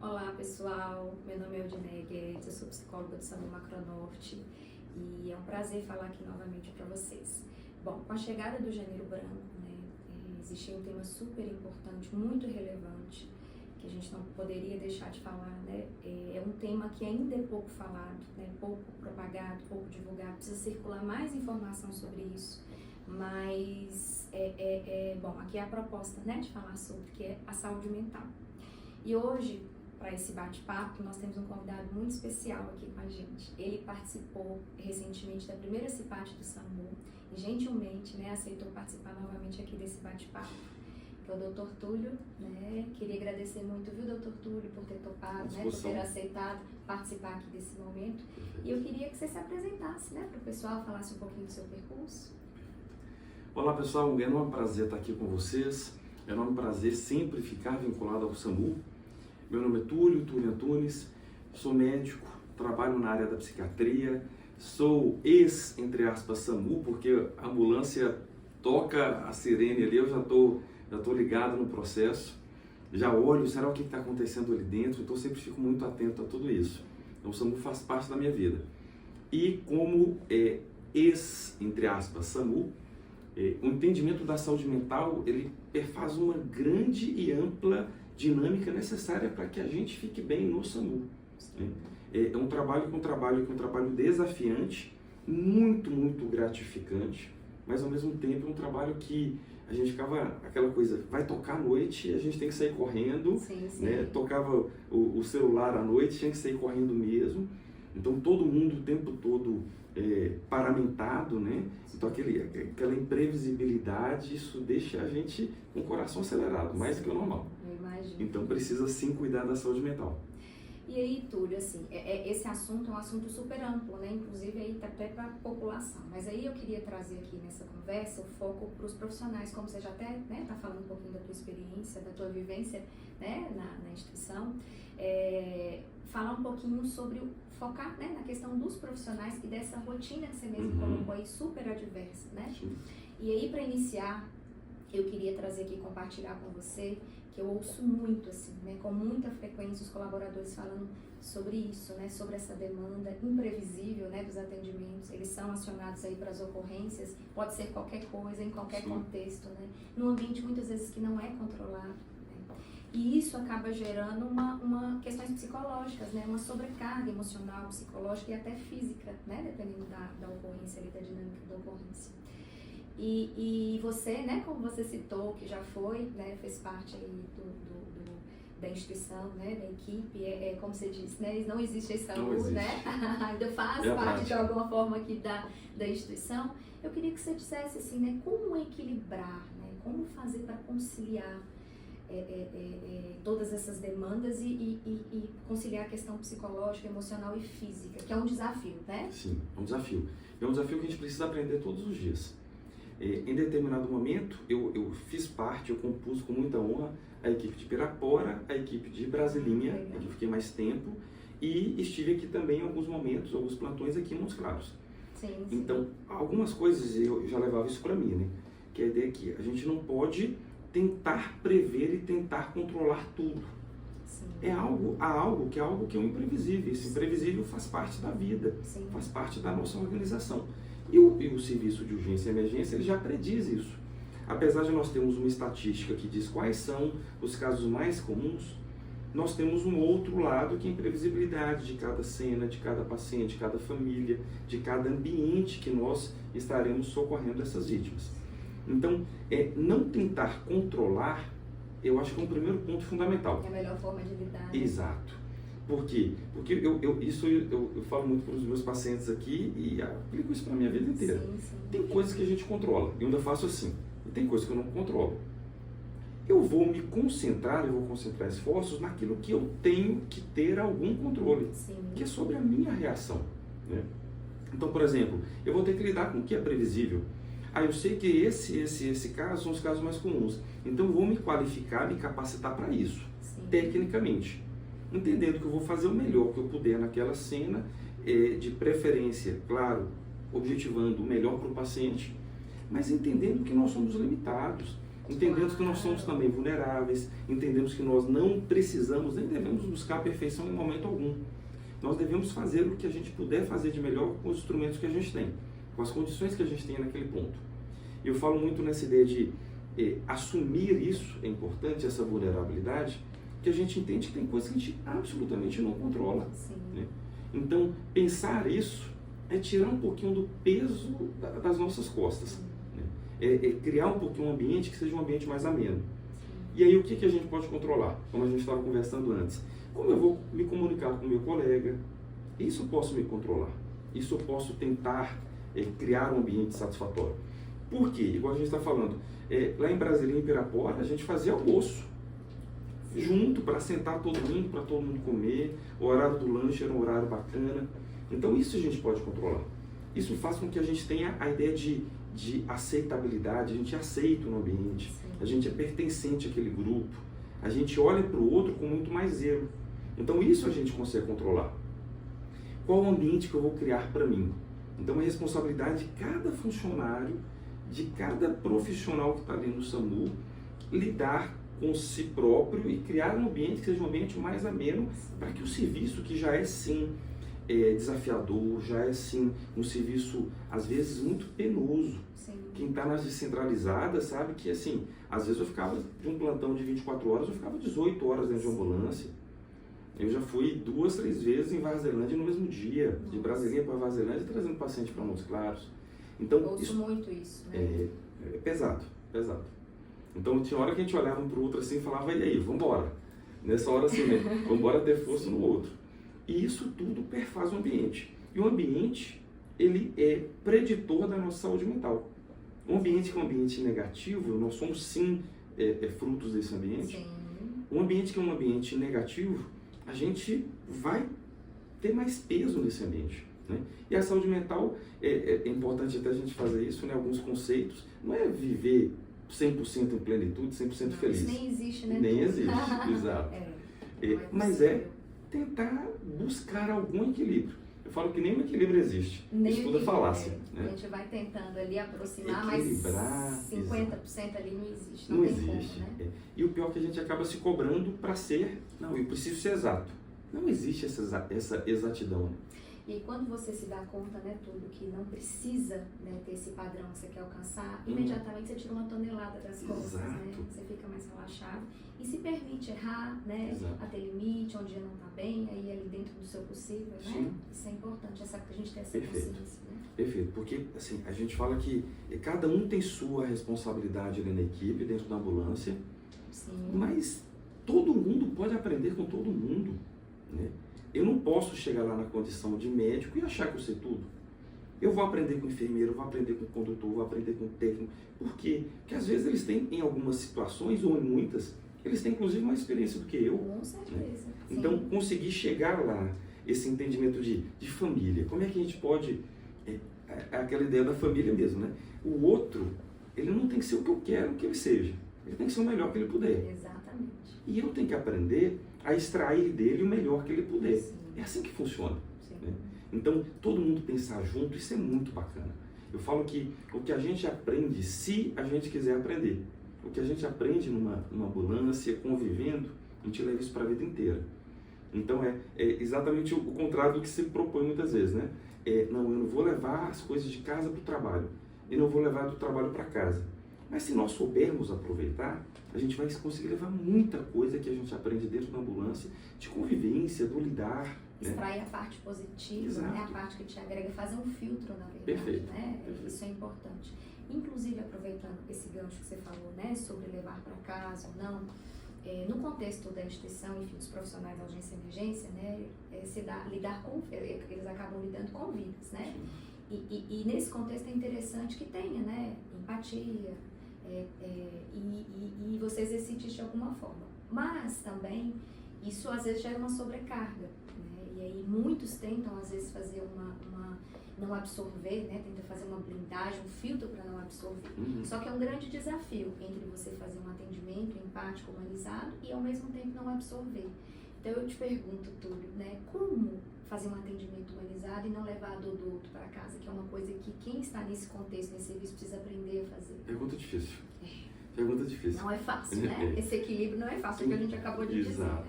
Olá pessoal, meu nome é Odinei Guedes, eu sou psicóloga do SAMU Macronorte e é um prazer falar aqui novamente para vocês. Bom, com a chegada do Janeiro Branco, existia um tema super importante, muito relevante, que a gente não poderia deixar de falar, É um tema que ainda é pouco falado, pouco propagado, pouco divulgado, precisa circular mais informação sobre isso, mas bom, aqui é a proposta, de falar sobre, que é a saúde mental. E hoje, para esse bate-papo, nós temos um convidado muito especial aqui com a gente. Ele participou recentemente da primeira CIPAT do SAMU e gentilmente aceitou participar novamente aqui desse bate-papo, que é o Dr. Túlio. Queria agradecer muito, viu, Dr. Túlio, por ter topado, por ter aceitado participar aqui desse momento. E eu queria que você se apresentasse, para o pessoal, falasse um pouquinho do seu percurso. Olá pessoal, é um enorme prazer estar aqui com vocês, é um enorme prazer sempre ficar vinculado ao SAMU. Meu nome é Túlio Antunes, sou médico, trabalho na área da psiquiatria, sou entre aspas, SAMU, porque a ambulância toca a sirene ali, eu já tô ligado no processo, já olho, será o que está acontecendo ali dentro, então sempre fico muito atento a tudo isso. Então o SAMU faz parte da minha vida. E como entre aspas, SAMU, o entendimento da saúde mental, ele perfaz uma grande e ampla dinâmica necessária para que a gente fique bem no SAMU. É um trabalho desafiante, muito gratificante, mas ao mesmo tempo é um trabalho que a gente ficava aquela coisa, vai tocar à noite, a gente tem que sair correndo, sim. Tocava o celular à noite, tinha que sair correndo mesmo, então todo mundo o tempo todo paramentado, Então aquela imprevisibilidade, isso deixa a gente com o coração acelerado, mais do que o normal. Eu imagino. Então precisa sim cuidar da saúde mental. E aí, Túlio, assim, esse assunto é um assunto super amplo, inclusive aí até para a população. Mas aí eu queria trazer aqui nessa conversa o foco para os profissionais, como você já até está falando um pouquinho da tua experiência, da tua vivência na instituição, falar um pouquinho sobre focar na questão dos profissionais e dessa rotina que você mesmo colocou aí, super adversa, Sim. E aí, para iniciar, eu queria trazer aqui, compartilhar com você, que eu ouço muito, assim, com muita frequência, os colaboradores falando sobre isso, sobre essa demanda imprevisível, dos atendimentos. Eles são acionados aí para as ocorrências, pode ser qualquer coisa, em qualquer contexto, num ambiente muitas vezes que não é controlado. E isso acaba gerando questões psicológicas, uma sobrecarga emocional, psicológica e até física, dependendo da ocorrência ali, da dinâmica da ocorrência. E você, como você citou, que já foi, fez parte aí da instituição, da equipe, como você disse, não existe esse SAMU, ainda faz parte de alguma forma aqui da instituição. Eu queria que você dissesse assim, como equilibrar, como fazer para conciliar todas essas demandas e conciliar a questão psicológica, emocional e física, que é um desafio, Sim, é um desafio. É um desafio que a gente precisa aprender todos os dias. Em determinado momento, eu fiz parte, eu compus com muita honra a equipe de Pirapora, a equipe de Brasilinha, onde eu fiquei mais tempo, e estive aqui também em alguns momentos, alguns plantões aqui em Montes Claros. Sim. Então, algumas coisas eu já levava isso para mim, que é a ideia que a gente não pode tentar prever e tentar controlar tudo. Sim. Há algo que é um imprevisível. Esse imprevisível faz parte da vida, Sim. faz parte da nossa organização. E o serviço de urgência e emergência, ele já prediz isso. Apesar de nós termos uma estatística que diz quais são os casos mais comuns, nós temos um outro lado que é a imprevisibilidade de cada cena, de cada paciente, de cada família, de cada ambiente que nós estaremos socorrendo essas vítimas. Então, não tentar controlar, eu acho que é um primeiro ponto fundamental. É a melhor forma de lidar. Exato. Por quê? Porque eu falo muito para os meus pacientes aqui e aplico isso para a minha vida inteira. Sim. Tem coisas que a gente controla, eu ainda faço assim. E tem coisas que eu não controlo. Eu vou concentrar esforços naquilo que eu tenho que ter algum controle, que é sobre a minha reação. Então, por exemplo, eu vou ter que lidar com o que é previsível. Eu sei que esse caso são os casos mais comuns. Então, eu vou me qualificar, me capacitar para isso, tecnicamente. Entendendo que eu vou fazer o melhor que eu puder naquela cena, de preferência, claro, objetivando o melhor para o paciente, mas entendendo que nós somos limitados. Entendemos que nós somos também vulneráveis, entendemos que nós não precisamos nem devemos buscar a perfeição em momento algum. Nós devemos fazer o que a gente puder fazer de melhor com os instrumentos que a gente tem, com as condições que a gente tem naquele ponto. Eu falo muito nessa ideia de assumir isso, é importante, essa vulnerabilidade, que a gente entende que tem coisas que a gente absolutamente não controla. Né? Então, pensar isso é tirar um pouquinho do peso das nossas costas. Né? É criar um pouquinho um ambiente que seja um ambiente mais ameno. E aí, o que a gente pode controlar? Como a gente estava conversando antes. Como eu vou me comunicar com o meu colega? Isso eu posso me controlar. Isso eu posso tentar criar um ambiente satisfatório. Por quê? Igual a gente está falando, lá em Brasília, em Pirapora, a gente fazia almoço junto para sentar todo mundo, para todo mundo comer. O horário do lanche era um horário bacana. Então isso a gente pode controlar. Isso faz com que a gente tenha a ideia de aceitabilidade, a gente aceita no ambiente, a gente é pertencente àquele grupo, a gente olha para o outro com muito mais zelo. Então isso a gente consegue controlar. Qual o ambiente que eu vou criar para mim? Então é responsabilidade de cada funcionário, de cada profissional que está ali no SAMU, lidar com si próprio e criar um ambiente que seja um ambiente mais ameno para que o serviço, que já é sim desafiador, já é sim um serviço às vezes muito penoso. Sim. Quem está nas descentralizadas sabe que assim, às vezes eu ficava de um plantão de 24 horas, eu ficava 18 horas dentro de ambulância. Eu já fui 2, 3 vezes em Varzelândia no mesmo dia, de Brasília para Varzelândia, trazendo paciente para Montes Claros. Então, ouço muito isso, né? É pesado, pesado. Então tinha hora que a gente olhava um para o outro assim e falava, e aí, vamos embora. Nessa hora assim, né? Vamos embora ter força no outro. E isso tudo perfaz o ambiente. E o ambiente, ele é preditor da nossa saúde mental. Um ambiente que é um ambiente negativo, nós somos sim frutos desse ambiente. Sim. Um ambiente que é um ambiente negativo, a gente vai ter mais peso nesse ambiente. Né? E a saúde mental, é importante até a gente fazer isso, né? Alguns conceitos, não é viver 100% em plenitude, 100% feliz. Isso nem existe, né? Nem existe, exato. Mas tentar buscar algum equilíbrio. Eu falo que nenhum equilíbrio existe. Nem isso tudo é falácia. Né? A gente vai tentando ali aproximar, equilibrar, mas 50% ali não existe. Não tem existe. Como, né? E o pior é que a gente acaba se cobrando para ser, não, eu preciso ser exato. Não existe essa exatidão. Né? E quando você se dá conta, né, tudo que não precisa, né, ter esse padrão que você quer alcançar, imediatamente você tira uma tonelada das costas, né? Você fica mais relaxado e se permite errar, né? A ter limite, onde já não está bem, aí ali dentro do seu possível, né? Sim. Isso é importante, a gente ter essa consciência. Né? Perfeito, porque assim, a gente fala que cada um tem sua responsabilidade ali na equipe, dentro da ambulância, sim, mas todo mundo pode aprender com todo mundo, né? Eu não posso chegar lá na condição de médico e achar que eu sei tudo. Eu vou aprender com o enfermeiro, vou aprender com o condutor, vou aprender com o técnico. Por quê? Porque às vezes eles têm, em algumas situações, ou em muitas, eles têm inclusive mais experiência do que eu. Com certeza. Né? Então, conseguir chegar lá, esse entendimento de família. Como é que a gente pode... aquela ideia da família mesmo, né? O outro, ele não tem que ser o que eu quero que ele seja. Ele tem que ser o melhor que ele puder. Exatamente. E eu tenho que aprender a extrair dele o melhor que ele puder. Sim. É assim que funciona. Né? Então, todo mundo pensar junto, isso é muito bacana. Eu falo que o que a gente aprende, se a gente quiser aprender, o que a gente aprende numa ambulância, convivendo, a gente leva isso para a vida inteira. Então, é exatamente o contrário do que se propõe muitas vezes, né? Não, eu não vou levar as coisas de casa para o trabalho, e não vou levar do trabalho para casa. Mas se nós soubermos aproveitar, a gente vai conseguir levar muita coisa que a gente aprende dentro da ambulância, de convivência, do lidar. Extrair, né? A parte positiva, né? A parte que te agrega, fazer um filtro, na verdade. Perfeito. Né? Perfeito. Isso é importante. Inclusive, aproveitando esse gancho que você falou, né, sobre levar para casa ou não, no contexto da instituição, enfim, dos profissionais da urgência e emergência, né, lidar com, eles acabam lidando com vidas, né? E nesse contexto é interessante que tenha, né, empatia, e você exercite isso de alguma forma. Mas também, isso às vezes gera uma sobrecarga, né? E aí muitos tentam às vezes fazer não absorver, né? Tenta fazer uma blindagem, um filtro para não absorver. Só que é um grande desafio entre você fazer um atendimento empático, humanizado e ao mesmo tempo não absorver. Então eu te pergunto, Túlio, né? Como fazer um atendimento humanizado e não levar a dor do outro para casa, que é uma coisa que quem está nesse contexto, nesse serviço, precisa aprender a fazer? Pergunta difícil. Pergunta difícil. Não é fácil, né? Esse equilíbrio não é fácil, é o que a gente acabou de dizer, Exato.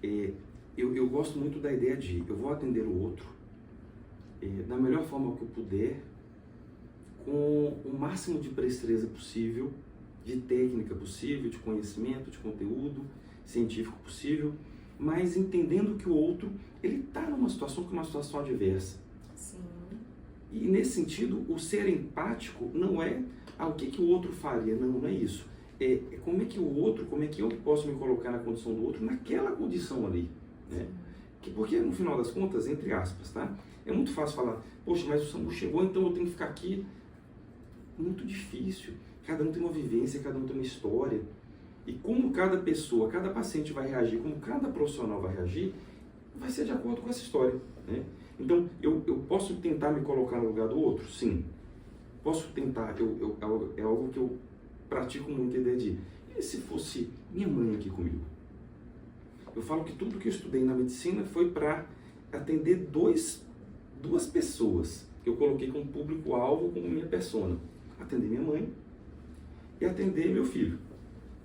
né? Eu gosto muito da ideia de eu vou atender o outro da melhor forma que eu puder, com o máximo de presteza possível, de técnica possível, de conhecimento, de conteúdo científico possível, mas entendendo que o outro, ele está numa situação que é uma situação adversa. Sim. E nesse sentido, o ser empático não é o que o outro faria, não é isso. É como é que o outro, como é que eu posso me colocar na condição do outro, naquela condição ali, né? Porque no final das contas, entre aspas, tá? É muito fácil falar, poxa, mas o SAMU chegou, então eu tenho que ficar aqui. Muito difícil. Cada um tem uma vivência, cada um tem uma história. E como cada pessoa, cada paciente vai reagir, como cada profissional vai reagir, vai ser de acordo com essa história, né? Então, eu posso tentar me colocar no lugar do outro? Sim. Posso tentar, é algo que eu pratico muito, a ideia de, e se fosse minha mãe aqui comigo? Eu falo que tudo que eu estudei na medicina foi para atender duas pessoas que eu coloquei como público-alvo, como minha persona. Atender minha mãe e atender meu filho.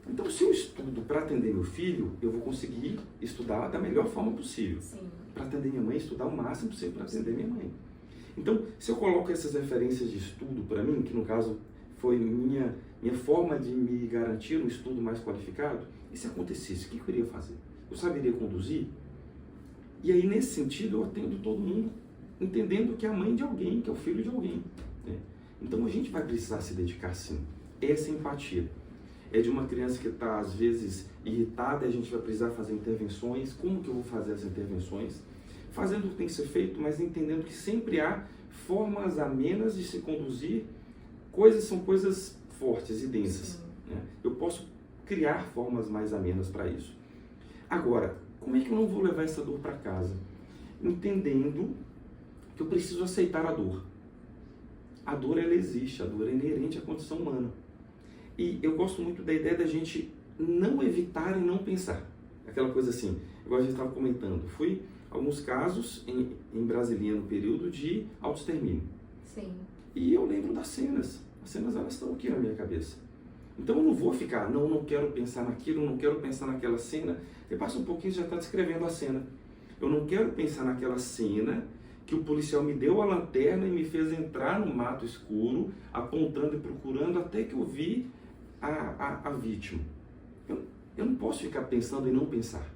Então, se eu estudo para atender meu filho, eu vou conseguir estudar da melhor forma possível. Para atender minha mãe, estudar o máximo possível para atender minha mãe. Então, se eu coloco essas referências de estudo para mim, que no caso foi minha forma de me garantir um estudo mais qualificado, e se acontecesse, o que eu iria fazer? Eu saberia conduzir? E aí, nesse sentido, eu atendo todo mundo, entendendo que é a mãe de alguém, que é o filho de alguém, né? Então, a gente vai precisar se dedicar, sim. Essa empatia. É de uma criança que está, às vezes, irritada, e a gente vai precisar fazer intervenções. Como que eu vou fazer as intervenções? Fazendo o que tem que ser feito, mas entendendo que sempre há formas amenas de se conduzir. São coisas fortes e densas, né? Eu posso criar formas mais amenas para isso. Agora, como é que eu não vou levar essa dor para casa? Entendendo que eu preciso aceitar a dor. A dor, ela existe, a dor é inerente à condição humana. E eu gosto muito da ideia da gente não evitar e não pensar. Aquela coisa assim, igual a gente estava comentando, fui alguns casos em Brasília no período de autoextermínio. Sim. E eu lembro das cenas. As cenas, elas estão aqui na minha cabeça. Então eu não vou ficar, não quero pensar naquilo, não quero pensar naquela cena. E passa um pouquinho e já está descrevendo a cena. Eu não quero pensar naquela cena que o policial me deu a lanterna e me fez entrar no mato escuro, apontando e procurando, até que eu vi a vítima. Eu não posso ficar pensando em não pensar,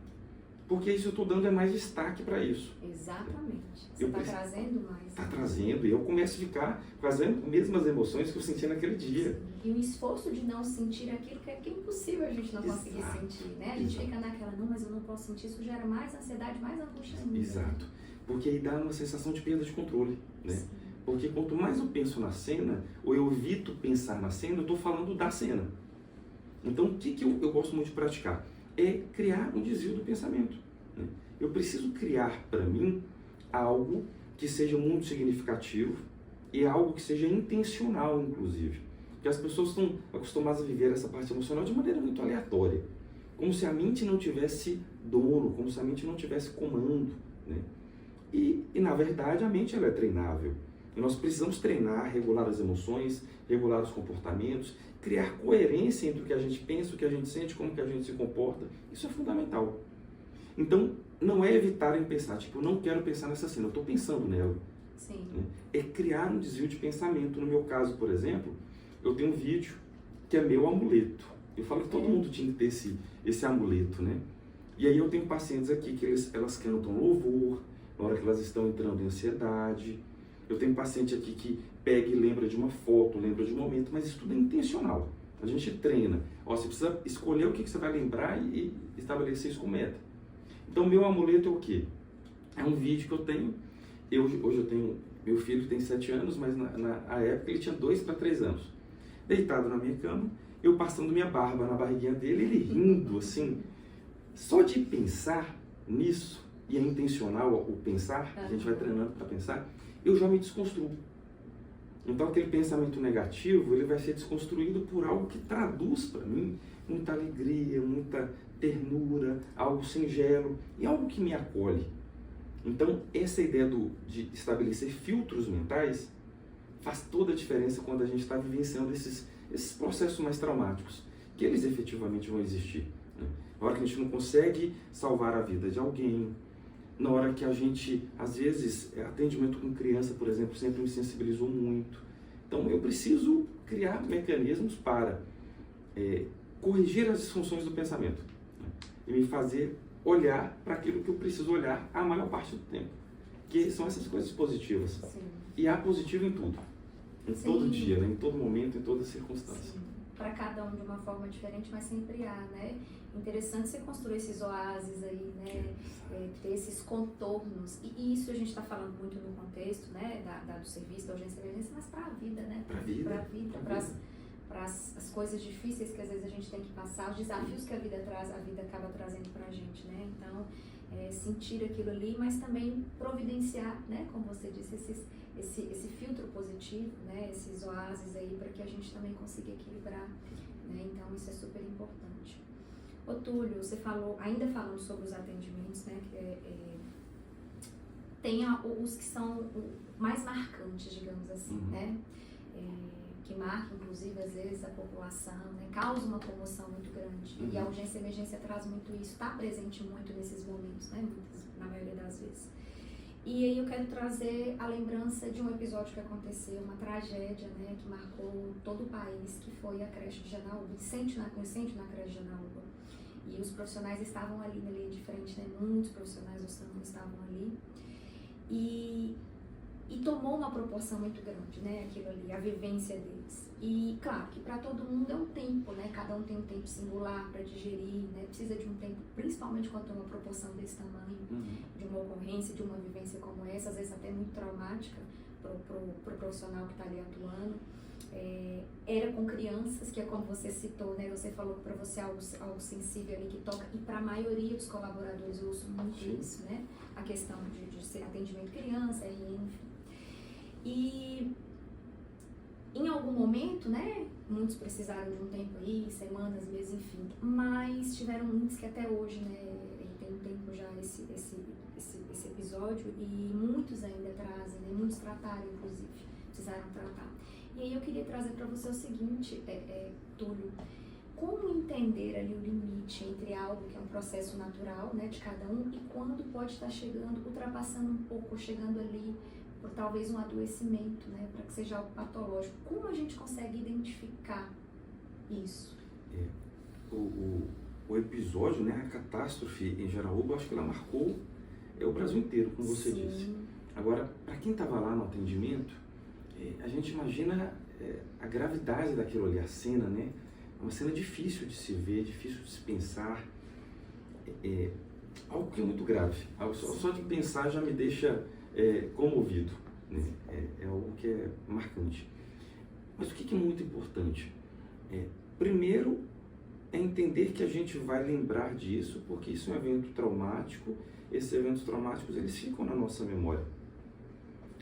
porque isso eu estou dando mais destaque para isso. Exatamente. Você está trazendo mais. Está trazendo, e eu começo a ficar com as mesmas emoções que eu senti naquele dia. Sim. E o esforço de não sentir aquilo que é impossível a gente não conseguir sentir, né? A gente fica naquela, não, mas eu não posso sentir, isso gera mais ansiedade, mais angústia ainda. Exato. Porque aí dá uma sensação de perda de controle, né? Sim. Porque quanto mais eu penso na cena, ou eu evito pensar na cena, eu estou falando da cena. Então, o que eu gosto muito de praticar? É criar um desvio do pensamento, né? Eu preciso criar para mim algo que seja muito significativo e algo que seja intencional, inclusive. Porque as pessoas estão acostumadas a viver essa parte emocional de maneira muito aleatória. Como se a mente não tivesse dono, como se a mente não tivesse comando, né? E na verdade, a mente ela é treinável. E nós precisamos treinar, regular as emoções, regular os comportamentos, criar coerência entre o que a gente pensa, o que a gente sente, como que a gente se comporta. Isso é fundamental. Então, não é evitar em pensar, tipo, eu não quero pensar nessa cena, eu estou pensando nela. Sim. Né? É criar um desvio de pensamento. No meu caso, por exemplo, eu tenho um vídeo que é meu amuleto. Eu falo que todo mundo tinha que ter esse amuleto, né? E aí eu tenho pacientes aqui que elas cantam louvor, na hora que elas estão entrando em ansiedade. Eu tenho paciente aqui que pega e lembra de uma foto, lembra de um momento, mas isso tudo é intencional. A gente treina. Você precisa escolher o que você vai lembrar e estabelecer isso como meta. Então, meu amuleto é o quê? É um vídeo que eu tenho. Hoje eu tenho... Meu filho tem 7 anos, mas na época ele tinha 2 para 3 anos. Deitado na minha cama, eu passando minha barba na barriguinha dele, ele rindo, assim. Só de pensar nisso, e é intencional o pensar, a gente vai treinando para pensar, eu já me desconstruo. Então aquele pensamento negativo, ele vai ser desconstruído por algo que traduz para mim muita alegria, muita ternura, algo singelo e algo que me acolhe. Então essa ideia de estabelecer filtros mentais faz toda a diferença quando a gente está vivenciando esses processos mais traumáticos. que eles efetivamente vão existir. Né? Na hora que a gente não consegue salvar a vida de alguém, na hora que a gente, às vezes, atendimento com criança, por exemplo, sempre me sensibilizou muito. Então, eu preciso criar mecanismos para corrigir as disfunções do pensamento, né? E me fazer olhar para aquilo que eu preciso olhar a maior parte do tempo, que são essas coisas positivas. Sim. E há positivo em tudo, em Sim. todo dia, né? Em todo momento, em toda circunstância. Para cada um de uma forma diferente, mas sempre há, né? Interessante você construir esses oásis aí, né? Ter esses contornos. E isso a gente está falando muito no contexto, né? Do serviço, da urgência e emergência, mas para a vida, né? Para a vida, para as coisas difíceis que às vezes a gente tem que passar, os desafios que a vida traz, a vida acaba trazendo para a gente, né? Então, sentir aquilo ali, mas também providenciar, né? Como você disse, esse filtro positivo, né? Esses oásis aí, para que a gente também consiga equilibrar, né? Então, isso é super importante. Ô Túlio, você falou, ainda falando sobre os atendimentos, né? Tem os que são mais marcantes, digamos assim, né? Que marca, inclusive, às vezes, a população, né? Causa uma comoção muito grande. E a urgência e emergência traz muito isso, está presente muito nesses momentos, né? Na maioria das vezes. E aí eu quero trazer a lembrança de um episódio que aconteceu, uma tragédia, né? Que marcou todo o país, que foi a creche de Janaúba, incêndio na creche de Janaúba. E os profissionais estavam ali na linha de frente, né? Muitos profissionais do SAMU estavam ali. E tomou uma proporção muito grande, né, aquilo ali, a vivência deles. E, claro, que para todo mundo é um tempo, né, cada um tem um tempo singular para digerir, né, precisa de um tempo, principalmente quando tem uma proporção desse tamanho, de uma ocorrência, de uma vivência como essa, às vezes até muito traumática pro profissional que está ali atuando. Era com crianças, que é como você citou, né, você falou que para você é algo sensível ali que toca, e para a maioria dos colaboradores eu ouço muito isso, né, a questão de ser atendimento criança, enfim. E em algum momento, né, muitos precisaram de um tempo aí, semanas, meses, enfim, mas tiveram muitos que até hoje, né, tem um tempo já esse episódio, e muitos ainda trazem, né, muitos trataram, inclusive, precisaram tratar. E aí eu queria trazer para você o seguinte, Túlio, como entender ali o limite entre algo que é um processo natural, né, de cada um, e quando pode estar chegando, ultrapassando um pouco, chegando ali por talvez um adoecimento, né, para que seja algo patológico. Como a gente consegue identificar isso? O episódio, né, a catástrofe em Janaúba, eu acho que ela marcou o Brasil inteiro, como você disse. Agora, para quem estava lá no atendimento, a gente imagina a gravidade daquilo ali, a cena, né? É uma cena difícil de se ver, difícil de se pensar, algo que é muito grave. Só de pensar já me deixa comovido, né? É algo que é marcante. Mas o que é muito importante? Primeiro, é entender que a gente vai lembrar disso, porque isso é um evento traumático. Esses eventos traumáticos, eles ficam na nossa memória.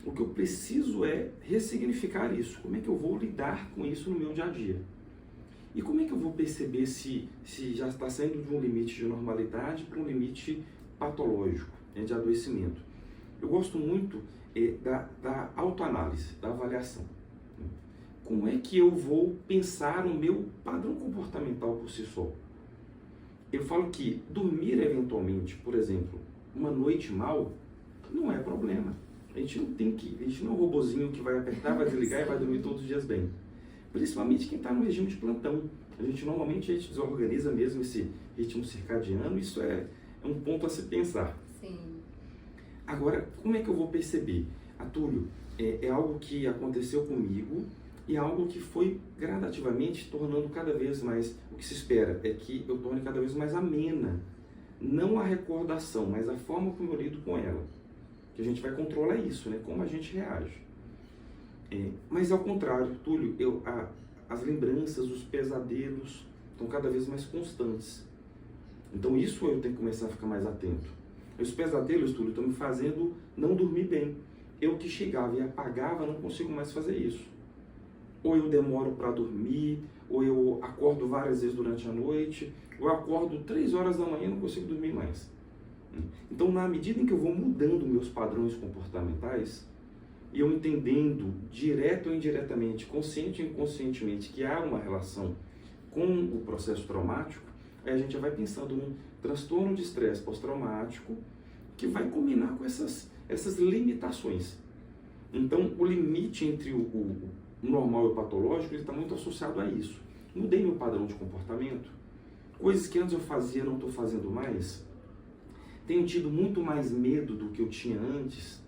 O que eu preciso é ressignificar isso. Como é que eu vou lidar com isso no meu dia a dia? E como é que eu vou perceber se já está saindo de um limite de normalidade para um limite patológico, né, de adoecimento? Eu gosto muito da autoanálise, da avaliação. Como é que eu vou pensar o meu padrão comportamental por si só? Eu falo que dormir eventualmente, por exemplo, uma noite mal, não é problema. A gente não é um robozinho que vai apertar, vai desligar e vai dormir todos os dias bem. Principalmente quem está no regime de plantão. Normalmente a gente desorganiza mesmo esse ritmo circadiano, isso é um ponto a se pensar. Sim. Agora, como é que eu vou perceber? Túlio, é algo que aconteceu comigo e é algo que foi gradativamente tornando cada vez mais, o que se espera é que eu torne cada vez mais amena, não a recordação, mas a forma como eu lido com ela. Que a gente vai controlar isso, né? Como a gente reage. Mas ao contrário, Túlio, as lembranças, os pesadelos estão cada vez mais constantes. Então isso eu tenho que começar a ficar mais atento. Os pesadelos, Túlio, estão me fazendo não dormir bem. Eu que chegava e apagava, não consigo mais fazer isso. Ou eu demoro para dormir, ou eu acordo várias vezes durante a noite, ou eu acordo 3 horas da manhã e não consigo dormir mais. Então, na medida em que eu vou mudando meus padrões comportamentais, e eu entendendo, direto ou indiretamente, consciente ou inconscientemente, que há uma relação com o processo traumático, aí a gente já vai pensando num transtorno de estresse pós-traumático que vai combinar com essas limitações. Então, o limite entre o normal e o patológico está muito associado a isso. Mudei meu padrão de comportamento, coisas que antes eu fazia não estou fazendo mais. Tenho tido muito mais medo do que eu tinha antes.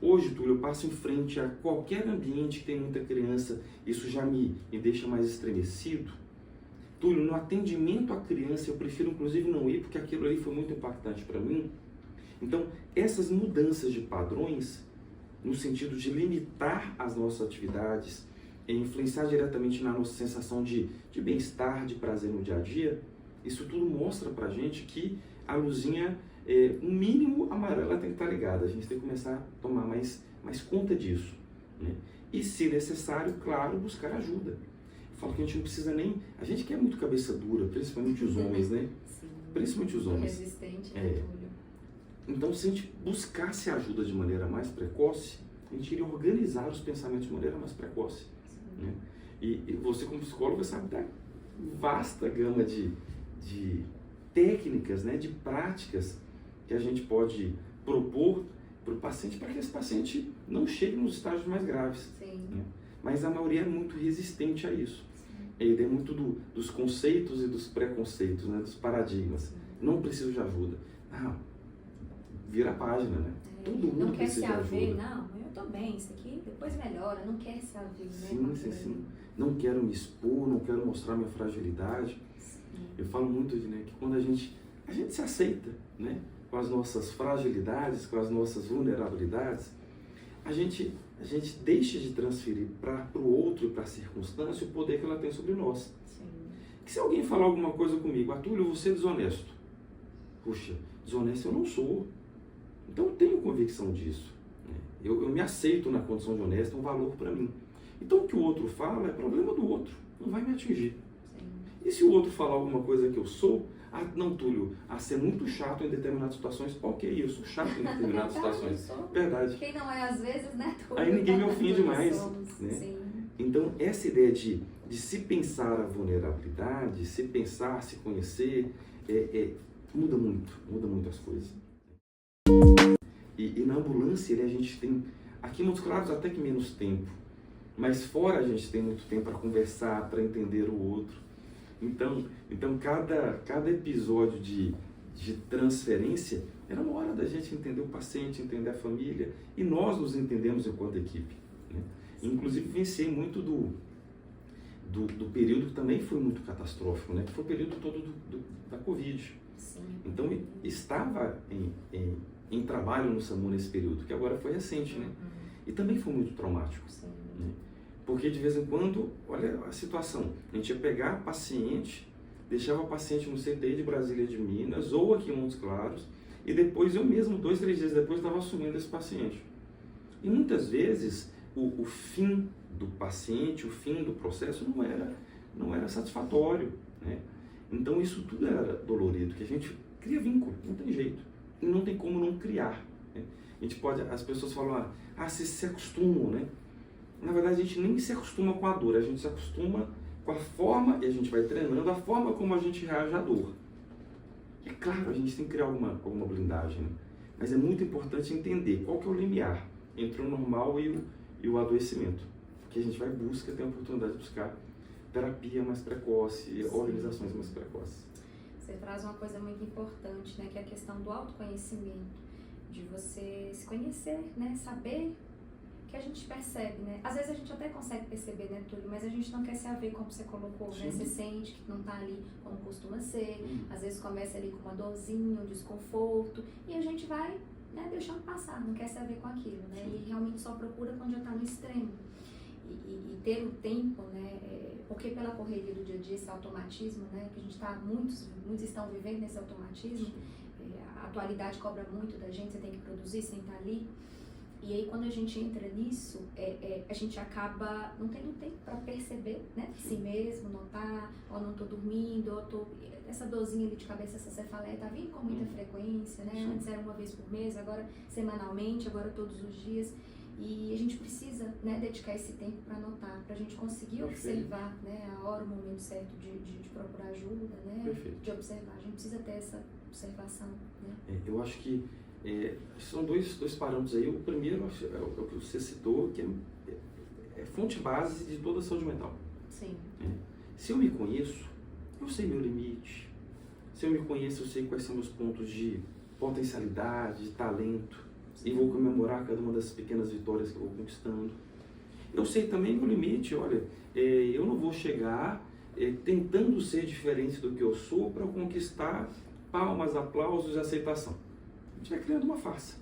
Hoje, Túlio, eu passo em frente a qualquer ambiente que tem muita criança, isso já me deixa mais estremecido. Túlio, no atendimento à criança, eu prefiro inclusive não ir, porque aquilo ali foi muito impactante para mim. Então, essas mudanças de padrões, no sentido de limitar as nossas atividades, e influenciar diretamente na nossa sensação de bem-estar, de prazer no dia a dia, isso tudo mostra pra gente que a luzinha, um mínimo amarela tem que estar ligada. A gente tem que começar a tomar mais conta disso, né? E, se necessário, claro, buscar ajuda. Eu falo que a gente não precisa nem... A gente quer muito cabeça dura, principalmente os homens, né? Sim. Principalmente os homens. Resistente, né, Túlio? Então, se a gente buscasse ajuda de maneira mais precoce, a gente iria organizar os pensamentos de maneira mais precoce, né? E você, como psicólogo, sabe da vasta gama de técnicas, né, de práticas que a gente pode propor para o paciente, para que esse paciente não chegue nos estágios mais graves. Sim. Né? Mas a maioria é muito resistente a isso. Ele é muito dos conceitos e dos preconceitos, né, dos paradigmas. Sim. Não preciso de ajuda. Não, vira a página, né? Todo mundo não quer precisa se de haver, ajuda. não, eu tô bem, isso aqui depois melhora, não quer se haver, né? Sim. Não quero me expor, não quero mostrar minha fragilidade. Sim. Eu falo muito né, que quando a gente se aceita, né, com as nossas fragilidades, com as nossas vulnerabilidades, a gente deixa de transferir para o outro e para a circunstância o poder que ela tem sobre nós. Sim. Que se alguém falar alguma coisa comigo, Túlio, você é desonesto. Puxa, desonesto eu não sou. Então eu tenho convicção disso. Né? Eu me aceito na condição de honesto, é um valor para mim. Então o que o outro fala é problema do outro, não vai me atingir. Sim. E se o outro falar alguma coisa que eu sou, não, Túlio, ser muito chato em determinadas situações, ok, eu sou chato em determinadas situações. Verdade. Quem não é às vezes, né, Túlio? Aí ninguém me ofende mais. Né? Sim. Então essa ideia de se pensar a vulnerabilidade, se pensar, se conhecer, muda muito as coisas. E na ambulância a gente tem, aqui em Montes Claros até que menos tempo, mas fora a gente tem muito tempo para conversar, para entender o outro. Então cada episódio de transferência era uma hora da gente entender o paciente, entender a família, e nós nos entendemos enquanto equipe. Né? Inclusive venci muito do período que também foi muito catastrófico, né? Que foi o período todo da Covid. Sim. Então estava em trabalho no SAMU nesse período, que agora foi recente, né? E também foi muito traumático. Sim. Né? Porque de vez em quando, olha a situação, a gente ia pegar a paciente, deixava a paciente no CTI de Brasília de Minas, ou aqui em Montes Claros, e depois eu mesmo, 2, 3 dias depois, estava assumindo esse paciente. E muitas vezes, o fim do paciente, o fim do processo não era satisfatório, né? Então isso tudo era dolorido, que a gente cria vínculo, não tem jeito. E não tem como não criar. Né? As pessoas falam, se acostumam, né? Na verdade, a gente nem se acostuma com a dor, a gente se acostuma com a forma, e a gente vai treinando a forma como a gente reage à dor. É claro, a gente tem que criar alguma blindagem, né? Mas é muito importante entender qual que é o limiar entre o normal e o adoecimento. Porque a gente vai em busca, tem a oportunidade de buscar terapia mais precoce, sim, organizações mais precoces. Você traz uma coisa muito importante, né, que é a questão do autoconhecimento, de você se conhecer, né, saber que a gente percebe, né? Às vezes a gente até consegue perceber, né, Túlio, mas a gente não quer se haver como você colocou, sim, né? Você sente que não tá ali como costuma ser, às vezes começa ali com uma dorzinha, um desconforto, e a gente vai, né, deixando passar, não quer se haver com aquilo, né? E realmente só procura quando já tá no extremo. E ter o tempo, né, porque pela correria do dia a dia, esse automatismo, né, que a gente tá, muitos estão vivendo nesse automatismo, a atualidade cobra muito da gente, você tem que produzir sem estar ali, e aí quando a gente entra nisso, a gente acaba não tendo tempo para perceber, né, si mesmo, notar, não tô dormindo, essa dorzinha ali de cabeça, essa cefaleia tá vindo com muita frequência, né, antes era uma vez por mês, agora semanalmente, agora todos os dias. E a gente precisa, né, dedicar esse tempo para anotar, para a gente conseguir observar, né, a hora, o momento certo de procurar ajuda, né, Perfeito. de observar. A gente precisa ter essa observação, né. Eu acho que são dois parâmetros aí. O primeiro é o que você citou, que é fonte base de toda a saúde mental. Sim. Se eu me conheço, eu sei meu limite. Se eu me conheço, eu sei quais são meus pontos de potencialidade, de talento. E vou comemorar cada uma das pequenas vitórias que eu vou conquistando. Eu sei também meu limite. Olha, eu não vou chegar tentando ser diferente do que eu sou para conquistar palmas, aplausos e aceitação. A gente vai criando uma farsa.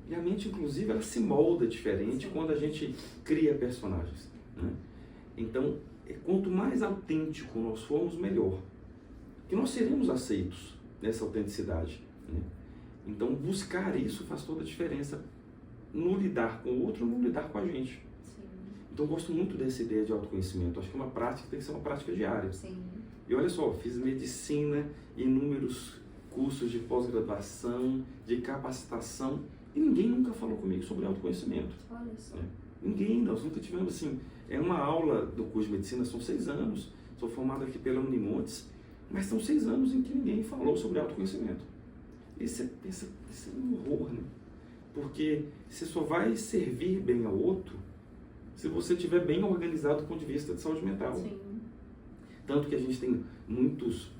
E a mente, inclusive, ela se molda diferente quando a gente cria personagens, né? Então, quanto mais autêntico nós formos, melhor. Que nós seremos aceitos nessa autenticidade, né? Então, buscar isso faz toda a diferença no lidar com o outro, no lidar com a gente. Sim. Então, eu gosto muito dessa ideia de autoconhecimento. Acho que uma prática tem que ser uma prática diária. Sim. E olha só, fiz medicina, inúmeros cursos de pós-graduação, de capacitação, e ninguém nunca falou comigo sobre autoconhecimento. Olha só. Ninguém, nós nunca tivemos assim. É uma aula do curso de medicina, são 6 anos. Sou formado aqui pela Unimontes, mas são 6 anos em que ninguém falou sobre autoconhecimento. Isso é um horror, né? Porque você só vai servir bem ao outro se você estiver bem organizado do ponto de vista de saúde mental. Sim. Tanto que a gente tem muitos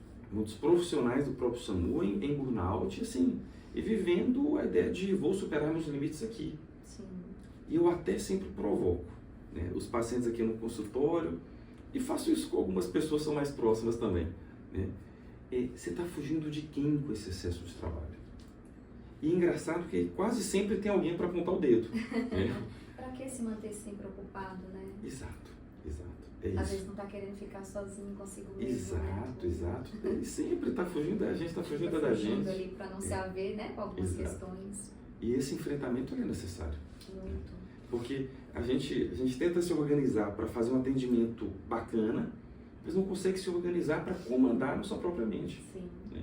profissionais do próprio SAMU em burnout, assim, e vivendo a ideia de vou superar meus limites aqui. Sim. E eu até sempre provoco, né, os pacientes aqui no consultório, e faço isso com algumas pessoas que são mais próximas também, né? Você está fugindo de quem com esse excesso de trabalho? E é engraçado que quase sempre tem alguém para apontar o dedo. Né? Para que se manter sempre ocupado, né? Exato. É isso. Às vezes não está querendo ficar sozinho consigo mesmo. Exato. Ele sempre está fugindo da gente, está fugindo da gente. Ali para não se haver, né, com algumas questões. E esse enfrentamento é necessário. Muito. Porque a gente tenta se organizar para fazer um atendimento bacana, mas não consegue se organizar para comandar na sua própria mente. Sim. Né?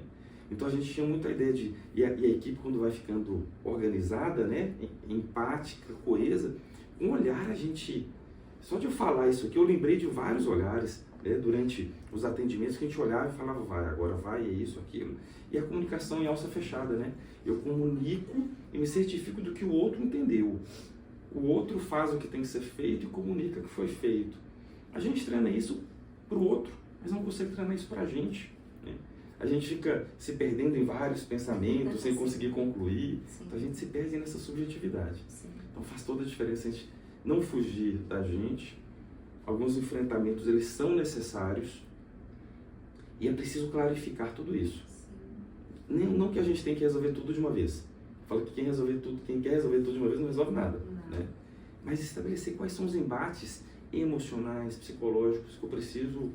Então a gente tinha muita ideia de... E a equipe, quando vai ficando organizada, né, empática, coesa, com um olhar a gente... Só de eu falar isso aqui, eu lembrei de vários olhares, né, durante os atendimentos que a gente olhava e falava, agora vai, é isso, aquilo. E a comunicação em alça fechada, né? Eu comunico e me certifico do que o outro entendeu. O outro faz o que tem que ser feito e comunica o que foi feito. A gente treina isso para o outro, mas não consegue treinar isso para a gente, né? A gente fica se perdendo em vários pensamentos, sem conseguir concluir. Sim. Então a gente se perde nessa subjetividade. Sim. Então faz toda a diferença a gente não fugir da gente. Alguns enfrentamentos, eles são necessários e é preciso clarificar tudo isso. Não que a gente tenha que resolver tudo de uma vez. Fala que quem quer resolver tudo de uma vez não resolve nada. Né? Mas estabelecer quais são os embates emocionais, psicológicos que eu preciso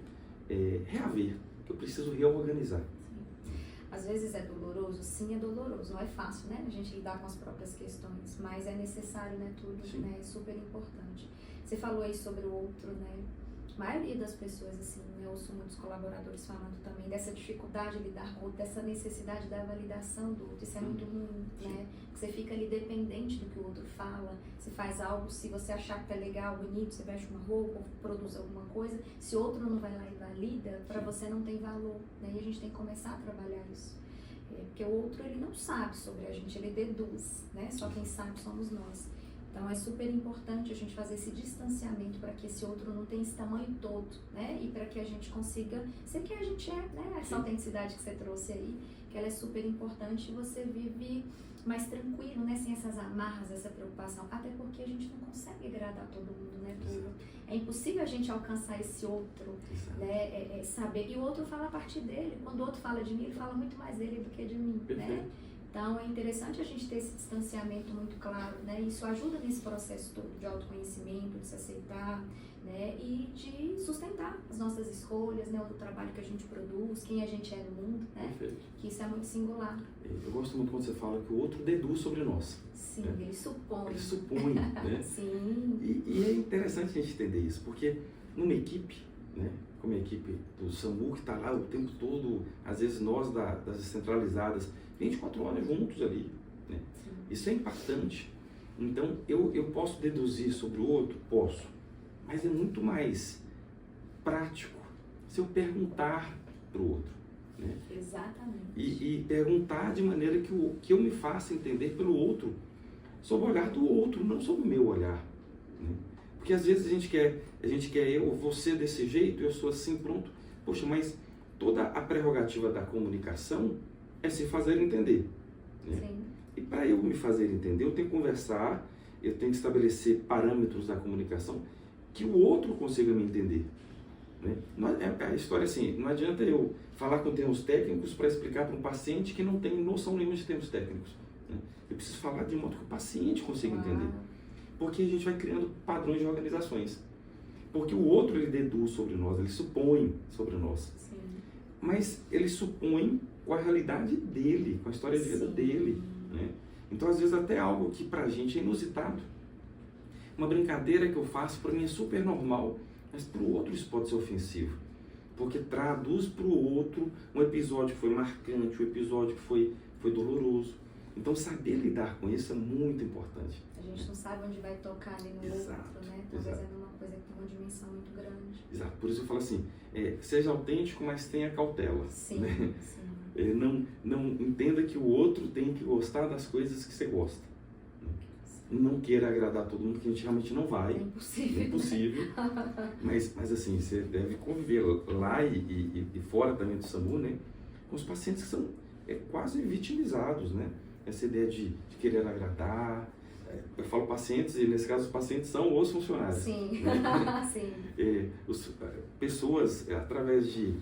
reaver, que eu preciso reorganizar. Às vezes é doloroso, sim, é doloroso. Não é fácil, né, a gente lidar com as próprias questões, mas é necessário, né, tudo, né, é super importante. Você falou aí sobre o outro, né, a maioria das pessoas, assim, né, eu ouço muitos colaboradores falando também dessa dificuldade de lidar com o outro, dessa necessidade da validação do outro. Isso é muito ruim, né, você fica ali dependente do que o outro fala, você faz algo, se você achar que tá legal, bonito, você veste uma roupa, produz alguma coisa, se o outro não vai lá e valida, para você não tem valor, né, e a gente tem que começar a trabalhar isso. Porque o outro, ele não sabe sobre a gente, ele deduz, né, só quem sabe somos nós. Então é super importante a gente fazer esse distanciamento para que esse outro não tenha esse tamanho todo, né? E para que a gente consiga ser quem a gente é, né? Essa autenticidade que você trouxe aí, que ela é super importante e você vive mais tranquilo, né? Sem essas amarras, essa preocupação. Até porque a gente não consegue agradar todo mundo, né? É impossível a gente alcançar esse outro, né? Saber. E o outro fala a partir dele. Quando o outro fala de mim, ele fala muito mais dele do que de mim, né? Então, é interessante a gente ter esse distanciamento muito claro, né? Isso ajuda nesse processo todo de autoconhecimento, de se aceitar, né? E de sustentar as nossas escolhas, né? O trabalho que a gente produz, quem a gente é no mundo, né? Perfeito. Que isso é muito singular. Eu gosto muito quando você fala que o outro deduz sobre nós. Sim, né? Ele supõe. Ele supõe, né? Sim. E é interessante a gente entender isso, porque numa equipe, né? Como a equipe do SAMU, que está lá o tempo todo, às vezes nós das descentralizadas, 24 horas juntos ali, né? Isso é impactante. Então, eu posso deduzir sobre o outro? Posso. Mas é muito mais prático se eu perguntar para o outro. Né? Exatamente. E perguntar de maneira que eu me faça entender pelo outro, sob o olhar do outro, não sob o meu olhar. Né? Porque às vezes a gente quer eu, você desse jeito, eu sou assim, pronto. Poxa, mas toda a prerrogativa da comunicação é se fazer entender. Né? Sim. E para eu me fazer entender, eu tenho que conversar, eu tenho que estabelecer parâmetros da comunicação que o outro consiga me entender. Né? A história é assim, não adianta eu falar com termos técnicos para explicar para um paciente que não tem noção nenhuma de termos técnicos. Né? Eu preciso falar de modo que o paciente consiga entender. Porque a gente vai criando padrões de organizações. Porque o outro, ele deduz sobre nós, ele supõe sobre nós. Sim. Mas ele supõe com a realidade dele, com a história de vida dele. Né? Então, às vezes, até algo que pra gente é inusitado. Uma brincadeira que eu faço, para mim é super normal, mas para o outro isso pode ser ofensivo. Porque traduz para o outro um episódio que foi marcante, um episódio que foi doloroso. Então, saber lidar com isso é muito importante. A gente não sabe onde vai tocar ali no outro, né? Talvez é numa coisa que tem uma dimensão muito grande. Exato. Por isso eu falo assim, seja autêntico, mas tenha cautela. Sim, né? sim. Não entenda que o outro tem que gostar das coisas que você gosta. Não queira agradar todo mundo, que a gente realmente não vai. É impossível. É impossível. mas assim, você deve conviver lá e fora também do SAMU, né? Com os pacientes que são quase vitimizados, né? Essa ideia de querer agradar. Eu falo pacientes, e nesse caso os pacientes são os funcionários. Sim, né? sim. Pessoas, através de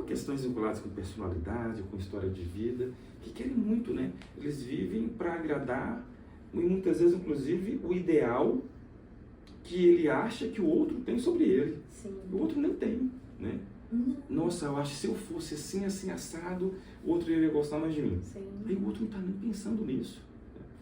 questões vinculadas com personalidade, com história de vida, que querem muito, né? Eles vivem para agradar, e muitas vezes, inclusive, o ideal que ele acha que o outro tem sobre ele. Sim. O outro não tem, né? Nossa, eu acho que se eu fosse assim, assim, assado, o outro iria gostar mais de mim. Sim. Aí o outro não está nem pensando nisso.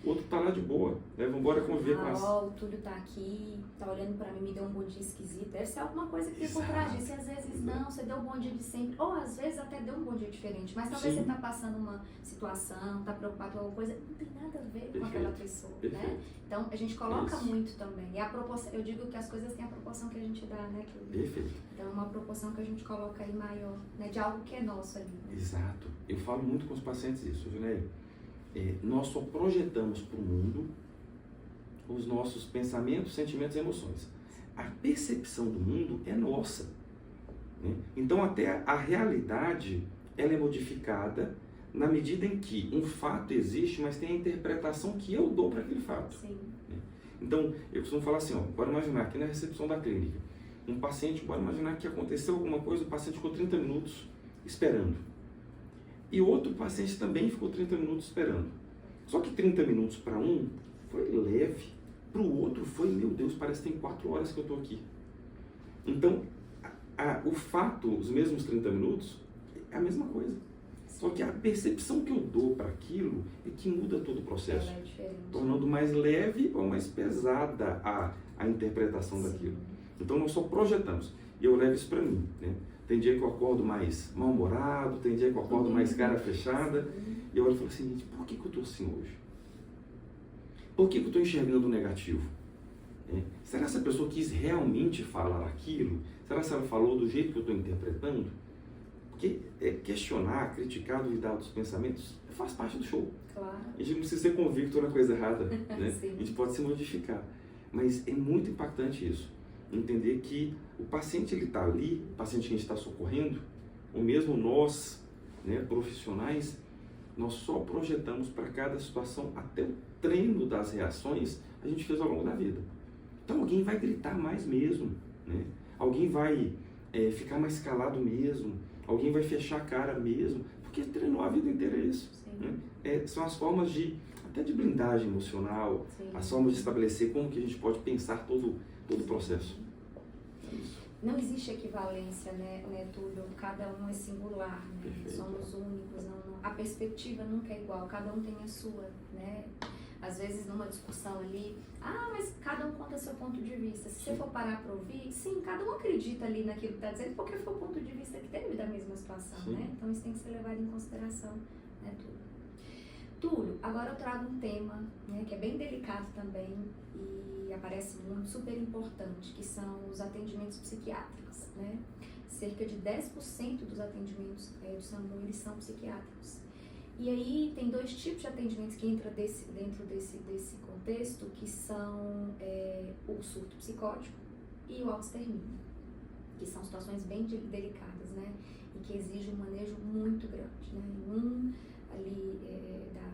O outro está lá de boa, né? Vamos embora conviver com as... o Túlio tá aqui, tá olhando pra mim, me deu um bom dia esquisito. Deve ser alguma coisa que tem por trás disso. E às vezes não, você deu um bom dia de sempre. Ou às vezes até deu um bom dia diferente. Mas talvez você tá passando uma situação, tá preocupado com alguma coisa, não tem nada a ver com aquela pessoa, né? Então a gente coloca muito também. E a proporção, eu digo que as coisas têm a proporção que a gente dá, né, Túlio? Perfeito. Então uma proporção que a gente coloca aí maior, né? De algo que é nosso ali. Né? Exato. Eu falo muito com os pacientes isso, Junéia. Nós só projetamos para o mundo os nossos pensamentos, sentimentos e emoções. A percepção do mundo é nossa. Né? Então, até a realidade ela é modificada na medida em que um fato existe, mas tem a interpretação que eu dou para aquele fato. Sim. Né? Então, eu costumo falar assim, bora imaginar que na recepção da clínica, um paciente, bora imaginar que aconteceu alguma coisa, o paciente ficou 30 minutos esperando. E outro paciente também ficou 30 minutos esperando. Só que 30 minutos para um foi leve, para o outro foi, meu Deus, parece que tem 4 horas que eu estou aqui. Então, o fato, os mesmos 30 minutos, é a mesma coisa. Só que a percepção que eu dou para aquilo é que muda todo o processo. Ela é diferente. Tornando mais leve ou mais pesada a interpretação daquilo. Então, nós só projetamos. E eu levo isso para mim, né? Tem dia que eu acordo mais mal-humorado, tem dia que eu acordo mais cara fechada. E eu olho e falo assim, gente, por que eu estou assim hoje? Por que eu estou enxergando o negativo? Será que essa pessoa quis realmente falar aquilo? Será que ela falou do jeito que eu estou interpretando? Porque questionar, criticar, duvidar dos pensamentos faz parte do show. Claro. A gente não precisa ser convicto na coisa errada, né? A gente pode se modificar. Mas é muito impactante isso. Entender que o paciente ele está ali, o paciente que a gente está socorrendo, ou mesmo nós, né, profissionais, nós só projetamos para cada situação, até o treino das reações a gente fez ao longo da vida. Então alguém vai gritar mais mesmo, né? Alguém vai ficar mais calado mesmo, alguém vai fechar a cara mesmo, porque treinou a vida inteira isso. Né? São as formas até de blindagem emocional, as formas de estabelecer como que a gente pode pensar todo o processo. É isso. Não existe equivalência, né, Túlio? Cada um é singular, né? Somos únicos, a perspectiva nunca é igual, cada um tem a sua, né? Às vezes numa discussão ali, mas cada um conta seu ponto de vista. Se você for parar para ouvir, sim, cada um acredita ali naquilo que está dizendo, porque foi o ponto de vista que teve da mesma situação, né? Então isso tem que ser levado em consideração, né, Túlio? Túlio, agora eu trago um tema, né, que é bem delicado também e aparece muito, super importante, que são os atendimentos psiquiátricos, né? Cerca de 10% dos atendimentos do SAMU, eles são psiquiátricos. E aí tem dois tipos de atendimentos que entram dentro desse contexto, que são o surto psicótico e o autoextermínio, que são situações bem delicadas, né? E que exigem um manejo muito grande, né?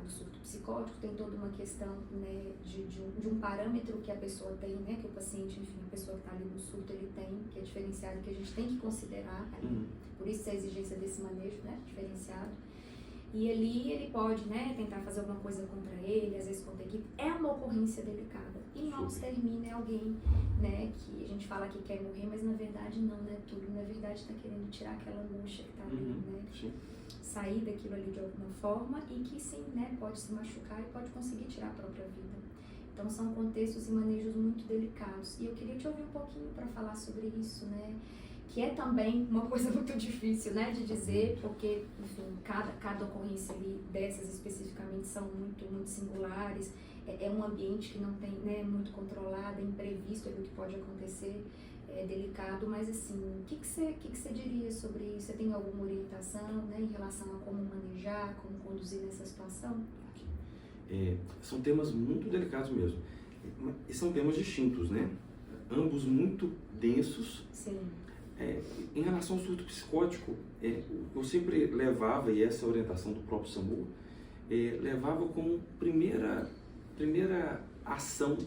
Do surto psicótico tem toda uma questão, né, de um parâmetro que a pessoa tem, né, que o paciente, enfim, a pessoa que está ali no surto, ele tem, que é diferenciado, que a gente tem que considerar, por isso a exigência desse manejo, né, diferenciado. E ali ele pode, né, tentar fazer alguma coisa contra ele, às vezes contra a equipe, é uma ocorrência delicada. E no autoextermínio é alguém, né, que a gente fala que quer morrer, mas na verdade não, né, tudo, na verdade está querendo tirar aquela mancha que está ali, né. Sim. Sair daquilo ali de alguma forma e que sim, né, pode se machucar e pode conseguir tirar a própria vida. Então são contextos e manejos muito delicados. E eu queria te ouvir um pouquinho para falar sobre isso, né, que é também uma coisa muito difícil, né, de dizer, porque, enfim, cada ocorrência ali dessas especificamente são muito, muito singulares. É um ambiente que não tem, né, muito controlado, é imprevisto ali o que pode acontecer. É delicado, mas assim, o que você diria sobre isso? Você tem alguma orientação, né, em relação a como manejar, como conduzir nessa situação? São temas muito delicados mesmo. E são temas distintos, né? Ambos muito densos. Sim. Em relação ao surto psicótico, eu sempre levava, e essa é a orientação do próprio SAMU, levava como primeira ação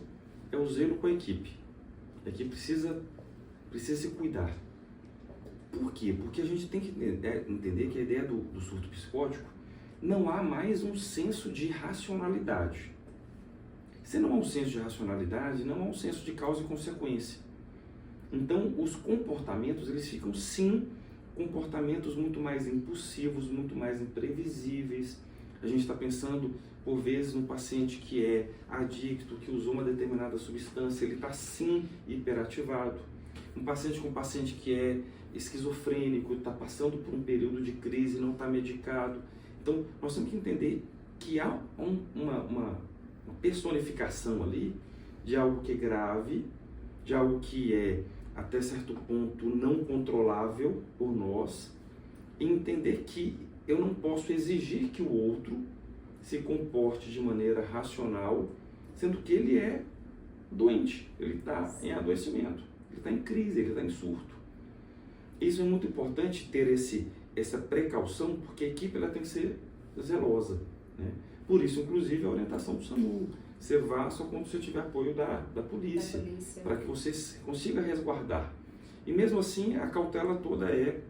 é o zelo com a equipe. A equipe precisa se cuidar. Por quê? Porque a gente tem que entender que a ideia do surto psicótico não há mais um senso de racionalidade. Se não há um senso de racionalidade, não há um senso de causa e consequência. Então, os comportamentos, eles ficam, sim, comportamentos muito mais impulsivos, muito mais imprevisíveis. A gente está pensando, por vezes, no paciente que é adicto, que usou uma determinada substância, ele está, sim, hiperativado. Um paciente que é esquizofrênico, está passando por um período de crise, não está medicado. Então, nós temos que entender que há uma personificação ali de algo que é grave, de algo que é, até certo ponto, não controlável por nós, e entender que eu não posso exigir que o outro se comporte de maneira racional, sendo que ele é doente, ele está em adoecimento. Ele está em crise, ele está em surto. Isso é muito importante ter essa precaução, porque a equipe ela tem que ser zelosa, né? Por isso, inclusive, a orientação do SAMU. Você vá só quando você tiver apoio da polícia, para que você consiga resguardar. E mesmo assim, a cautela toda é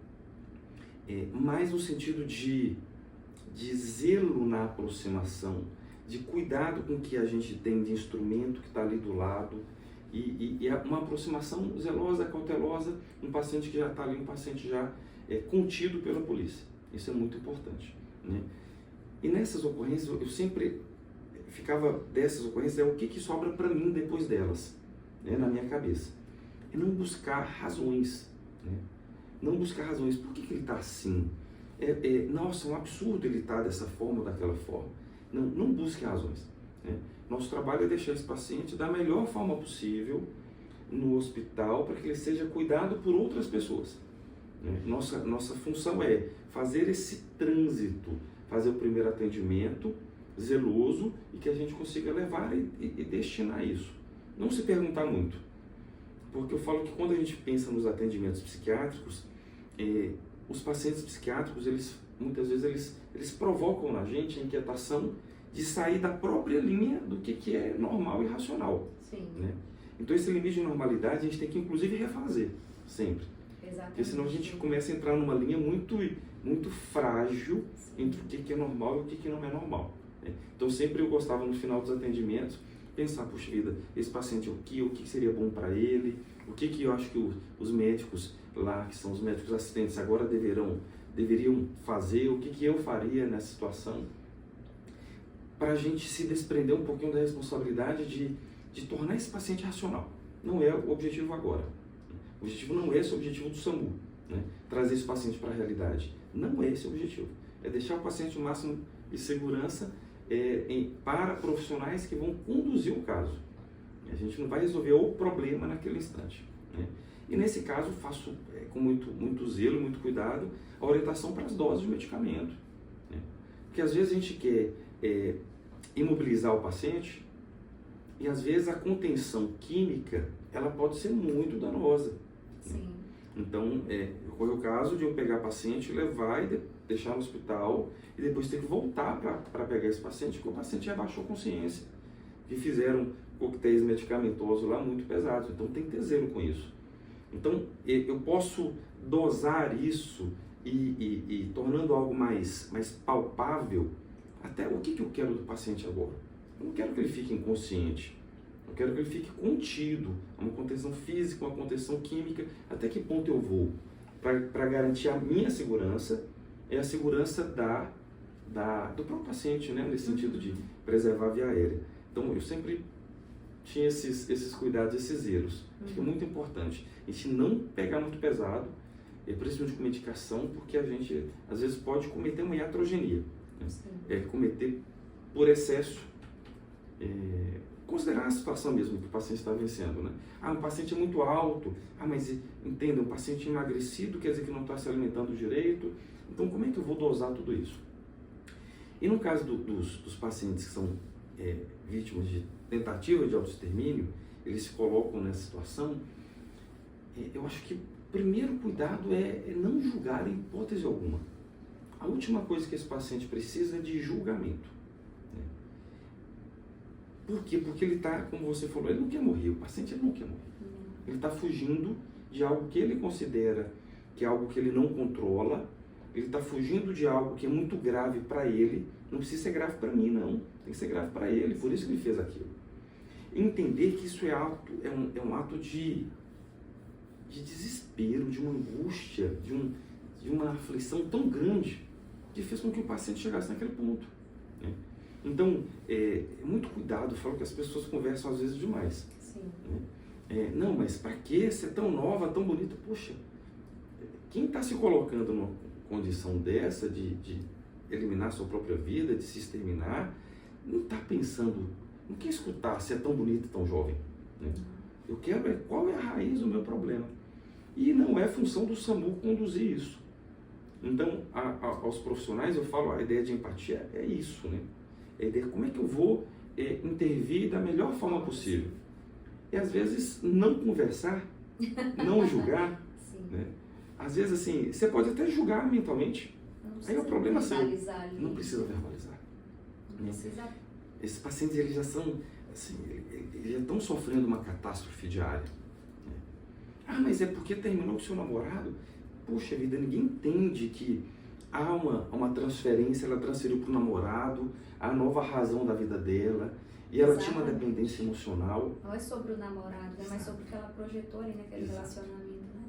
mais no sentido de zelo na aproximação, de cuidado com o que a gente tem de instrumento que está ali do lado, e uma aproximação zelosa, cautelosa, um paciente que já está ali, um paciente já contido pela polícia. Isso é muito importante, né? E nessas ocorrências, eu sempre ficava dessas ocorrências, o que sobra para mim depois delas, né, na minha cabeça. E não buscar razões, né? Não buscar razões. Por que ele está assim? Nossa, é um absurdo ele estar dessa forma ou daquela forma. Não busque razões, né? Nosso trabalho é deixar esse paciente da melhor forma possível no hospital para que ele seja cuidado por outras pessoas, né? Nossa função é fazer esse trânsito, fazer o primeiro atendimento zeloso e que a gente consiga levar e destinar isso. Não se perguntar muito, porque eu falo que quando a gente pensa nos atendimentos psiquiátricos, os pacientes psiquiátricos, muitas vezes eles provocam na gente a inquietação de sair da própria linha do que é normal e racional. Sim. Né? Então esse limite de normalidade a gente tem que inclusive refazer sempre. Exatamente. Porque senão a gente começa a entrar numa linha muito frágil entre o que é normal e o que não é normal. Né? Então sempre eu gostava no final dos atendimentos pensar, puxa vida, esse paciente o que seria bom para ele, o que eu acho que os médicos lá, que são os médicos assistentes, agora deveriam fazer, o que eu faria nessa situação, para a gente se desprender um pouquinho da responsabilidade de tornar esse paciente racional. Não é o objetivo agora. O objetivo não é esse o objetivo do SAMU, né? Trazer esse paciente para a realidade. Não é esse o objetivo. É deixar o paciente o máximo de segurança, para profissionais que vão conduzir o caso. A gente não vai resolver o problema naquele instante, né? E nesse caso faço com muito zelo, muito cuidado, a orientação para as doses de medicamento, né? Porque às vezes a gente quer imobilizar o paciente e às vezes a contenção química ela pode ser muito danosa. Sim. Né? Então, ocorre o caso de eu pegar paciente, levar e deixar no hospital e depois ter que voltar para pegar esse paciente, porque o paciente já baixou consciência, que fizeram coquetéis medicamentosos lá muito pesados. Então, tem que ter zelo com isso. Então, eu posso dosar isso e tornando algo mais palpável, até o que eu quero do paciente agora. Eu não quero que ele fique inconsciente. Eu quero que ele fique contido, uma contenção física, uma contenção química. Até que ponto eu vou? Para garantir a minha segurança e a segurança do próprio paciente, né? Nesse sentido de preservar a via aérea. Então, eu sempre tinha esses cuidados, esses zeros. Acho que é muito importante. A gente não pegar muito pesado, principalmente com medicação, porque a gente, às vezes, pode cometer uma iatrogenia. Né? Cometer por excesso, considerar a situação mesmo que o paciente está vencendo, né? Um paciente é muito alto, mas entenda, um paciente emagrecido quer dizer que não está se alimentando direito, então como é que eu vou dosar tudo isso? E no caso dos pacientes que são vítimas de tentativa de autoextermínio, eles se colocam nessa situação, eu acho que o primeiro cuidado é não julgar em hipótese alguma. A última coisa que esse paciente precisa é de julgamento. Por quê? Porque ele está, como você falou, ele não quer morrer, o paciente ele não quer morrer. Ele está fugindo de algo que ele considera que é algo que ele não controla, ele está fugindo de algo que é muito grave para ele, não precisa ser grave para mim não, tem que ser grave para ele, por isso que ele fez aquilo. Entender que isso é um ato de desespero, de uma angústia, de uma aflição tão grande, que fez com que o paciente chegasse naquele ponto, né? Então, muito cuidado, eu falo que as pessoas conversam às vezes demais. Sim. Né? Não, mas para que você é tão nova, tão bonita? Poxa, quem está se colocando numa condição dessa de eliminar sua própria vida, de se exterminar, não está pensando, não quer escutar se é tão bonita, tão jovem. Né? Eu quero qual é a raiz do meu problema. E não é função do SAMU conduzir isso. Então, aos profissionais eu falo, a ideia de empatia é isso, né? É a ideia como é que eu vou intervir da melhor forma possível. E às vezes não conversar, não julgar, né? Às vezes assim, você pode até julgar mentalmente, aí é o problema seu. Não precisa verbalizar. Não precisa. Esses pacientes eles já são, assim, eles já estão sofrendo uma catástrofe diária. Né? Mas é porque terminou com o seu namorado? Puxa vida, ninguém entende que há uma transferência, ela transferiu para o namorado, a nova razão da vida dela, e ela tinha uma dependência emocional. Não é sobre o namorado, é mais sobre o que ela projetou ali naquele relacionamento, né?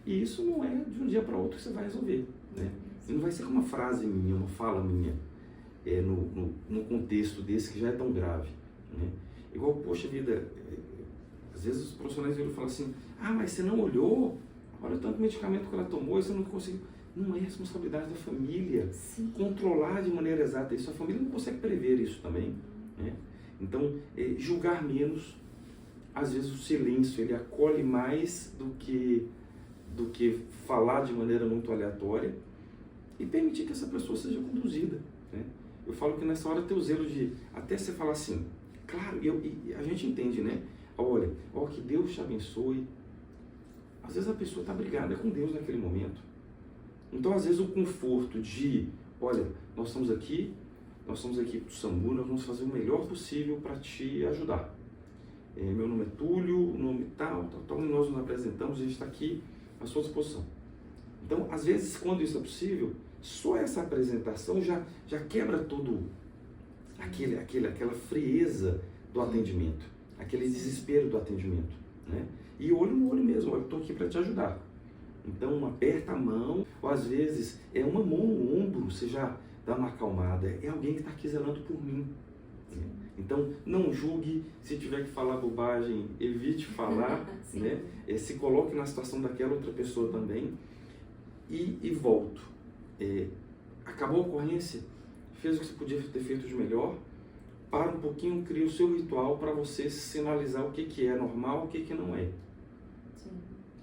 E isso não é de um dia para outro que você vai resolver, né? E não vai ser uma frase minha, uma fala minha, no contexto desse que já é tão grave, né? Igual, poxa vida, às vezes os profissionais viram e falam assim, mas você não olhou, olha o tanto medicamento que ela tomou e você não conseguiu. Não é responsabilidade da família. Sim. Controlar de maneira exata isso. A família não consegue prever isso também, né? Então, julgar menos, às vezes o silêncio ele acolhe mais do que falar de maneira muito aleatória e permitir que essa pessoa seja conduzida, né? Eu falo que nessa hora tem o zelo de até você falar assim, claro, e a gente entende, né? Olha, que Deus te abençoe. Às vezes a pessoa está brigada com Deus naquele momento. Então, às vezes, o conforto de, olha, nós estamos aqui do SAMU, nós vamos fazer o melhor possível para te ajudar. Meu nome é Túlio, o nome tal, e nós nos apresentamos, a gente está aqui à sua disposição. Então, às vezes, quando isso é possível, só essa apresentação já quebra todo aquela frieza do atendimento, aquele desespero do atendimento, né? E olho no olho mesmo, olha, eu estou aqui para te ajudar. Então, aperta a mão, ou às vezes é uma mão no ombro, você já dá uma acalmada. É alguém que está aqui zelando por mim. Então, não julgue, se tiver que falar bobagem, evite falar, né? Se coloque na situação daquela outra pessoa também. E volto. Acabou a ocorrência, fez o que você podia ter feito de melhor, para um pouquinho, cria o seu ritual para você sinalizar o que é normal, o que não é. Sim.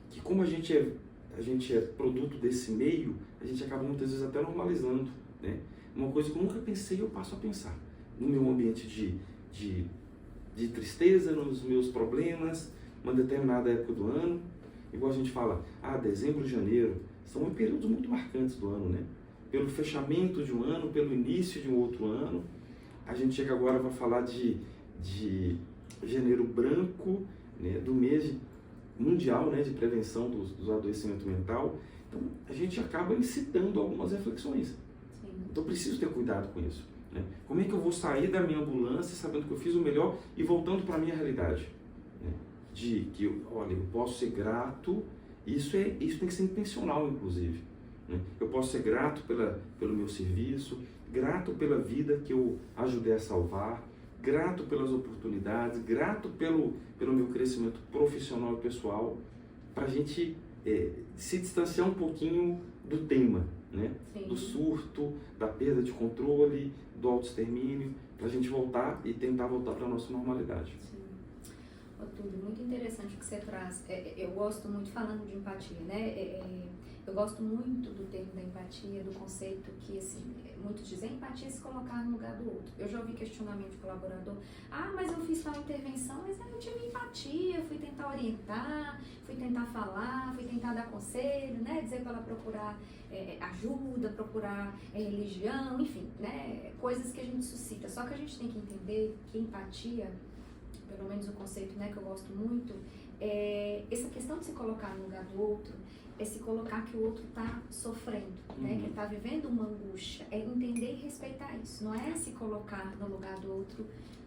Que como a gente é produto desse meio, a gente acaba muitas vezes até normalizando, né? Uma coisa que eu nunca pensei, eu passo a pensar. No meu ambiente de tristeza, nos meus problemas, uma determinada época do ano, igual a gente fala, dezembro e janeiro, são períodos muito marcantes do ano, né? Pelo fechamento de um ano, pelo início de um outro ano. A gente chega agora para falar de janeiro branco, né, do mês mundial, né, de prevenção do adoecimento mental. Então, a gente acaba incitando algumas reflexões. Sim. Então, preciso ter cuidado com isso, né? Como é que eu vou sair da minha ambulância sabendo que eu fiz o melhor e voltando para a minha realidade? Né? De que, olha, eu posso ser grato, isso tem que ser intencional, inclusive. Né? Eu posso ser grato pelo meu serviço, grato pela vida que eu ajudei a salvar, grato pelas oportunidades, grato pelo meu crescimento profissional e pessoal, para a gente se distanciar um pouquinho do tema, né? Do surto, da perda de controle, do autoextermínio, para a gente voltar e tentar voltar para a nossa normalidade. Sim. Tudo muito interessante o que você traz. Eu gosto muito, falando de empatia, né? Eu gosto muito do termo da empatia, do conceito que, assim, muitos dizem, empatia é se colocar no lugar do outro. Eu já ouvi questionamento de colaborador, mas eu fiz tal intervenção, mas eu tive empatia, fui tentar orientar, fui tentar falar, fui tentar dar conselho, né? Dizer para ela procurar ajuda, procurar religião, enfim, né? Coisas que a gente suscita. Só que a gente tem que entender que empatia, pelo menos o conceito, né, que eu gosto muito, essa questão de se colocar no lugar do outro, é se colocar que o outro está sofrendo, né, que ele está vivendo uma angústia, é entender e respeitar isso, não é se colocar no lugar do outro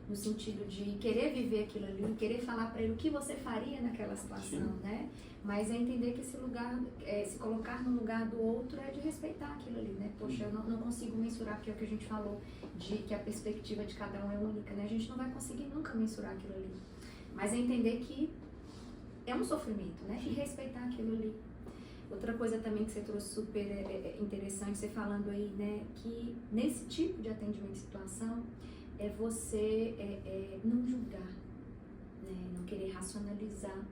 no sentido de querer viver aquilo ali, querer falar para ele o que você faria naquela situação, sim, né, mas é entender que esse lugar, se colocar no lugar do outro é de respeitar aquilo ali, né, poxa, eu não consigo mensurar, porque é o que a gente falou, de que a perspectiva de cada um é única, né, a gente não vai conseguir nunca mensurar aquilo ali, mas é entender que é um sofrimento, né, e respeitar aquilo ali. Outra coisa também que você trouxe super interessante, você falando aí, né, que nesse tipo de atendimento de situação, é você não julgar, né, não querer racionalizar,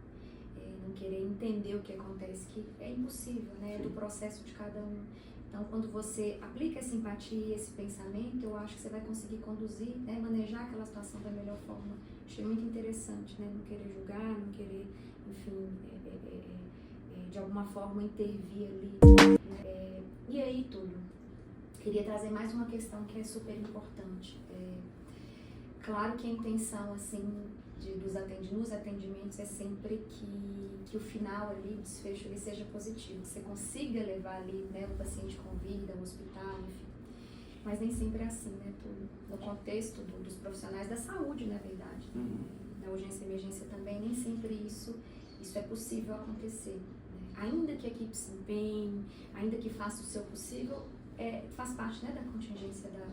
não querer entender o que acontece, que é impossível, né, do processo de cada um. Então, quando você aplica essa empatia, esse pensamento, eu acho que você vai conseguir conduzir, né, manejar aquela situação da melhor forma. Achei muito interessante, né, não querer julgar, não querer, enfim, de alguma forma intervir ali. E aí, Túlio, queria trazer mais uma questão que é super importante. Claro que a intenção, assim, nos atendimentos é sempre que o final ali, o desfecho ali seja positivo, que você consiga levar ali, né, o paciente com vida, ao hospital, enfim. Mas nem sempre é assim, né, Túlio? No contexto dos profissionais da saúde, na verdade, da urgência e emergência também, nem sempre isso é possível acontecer. Ainda que a equipe se empenhe, ainda que faça o seu possível, faz parte, né, da contingência da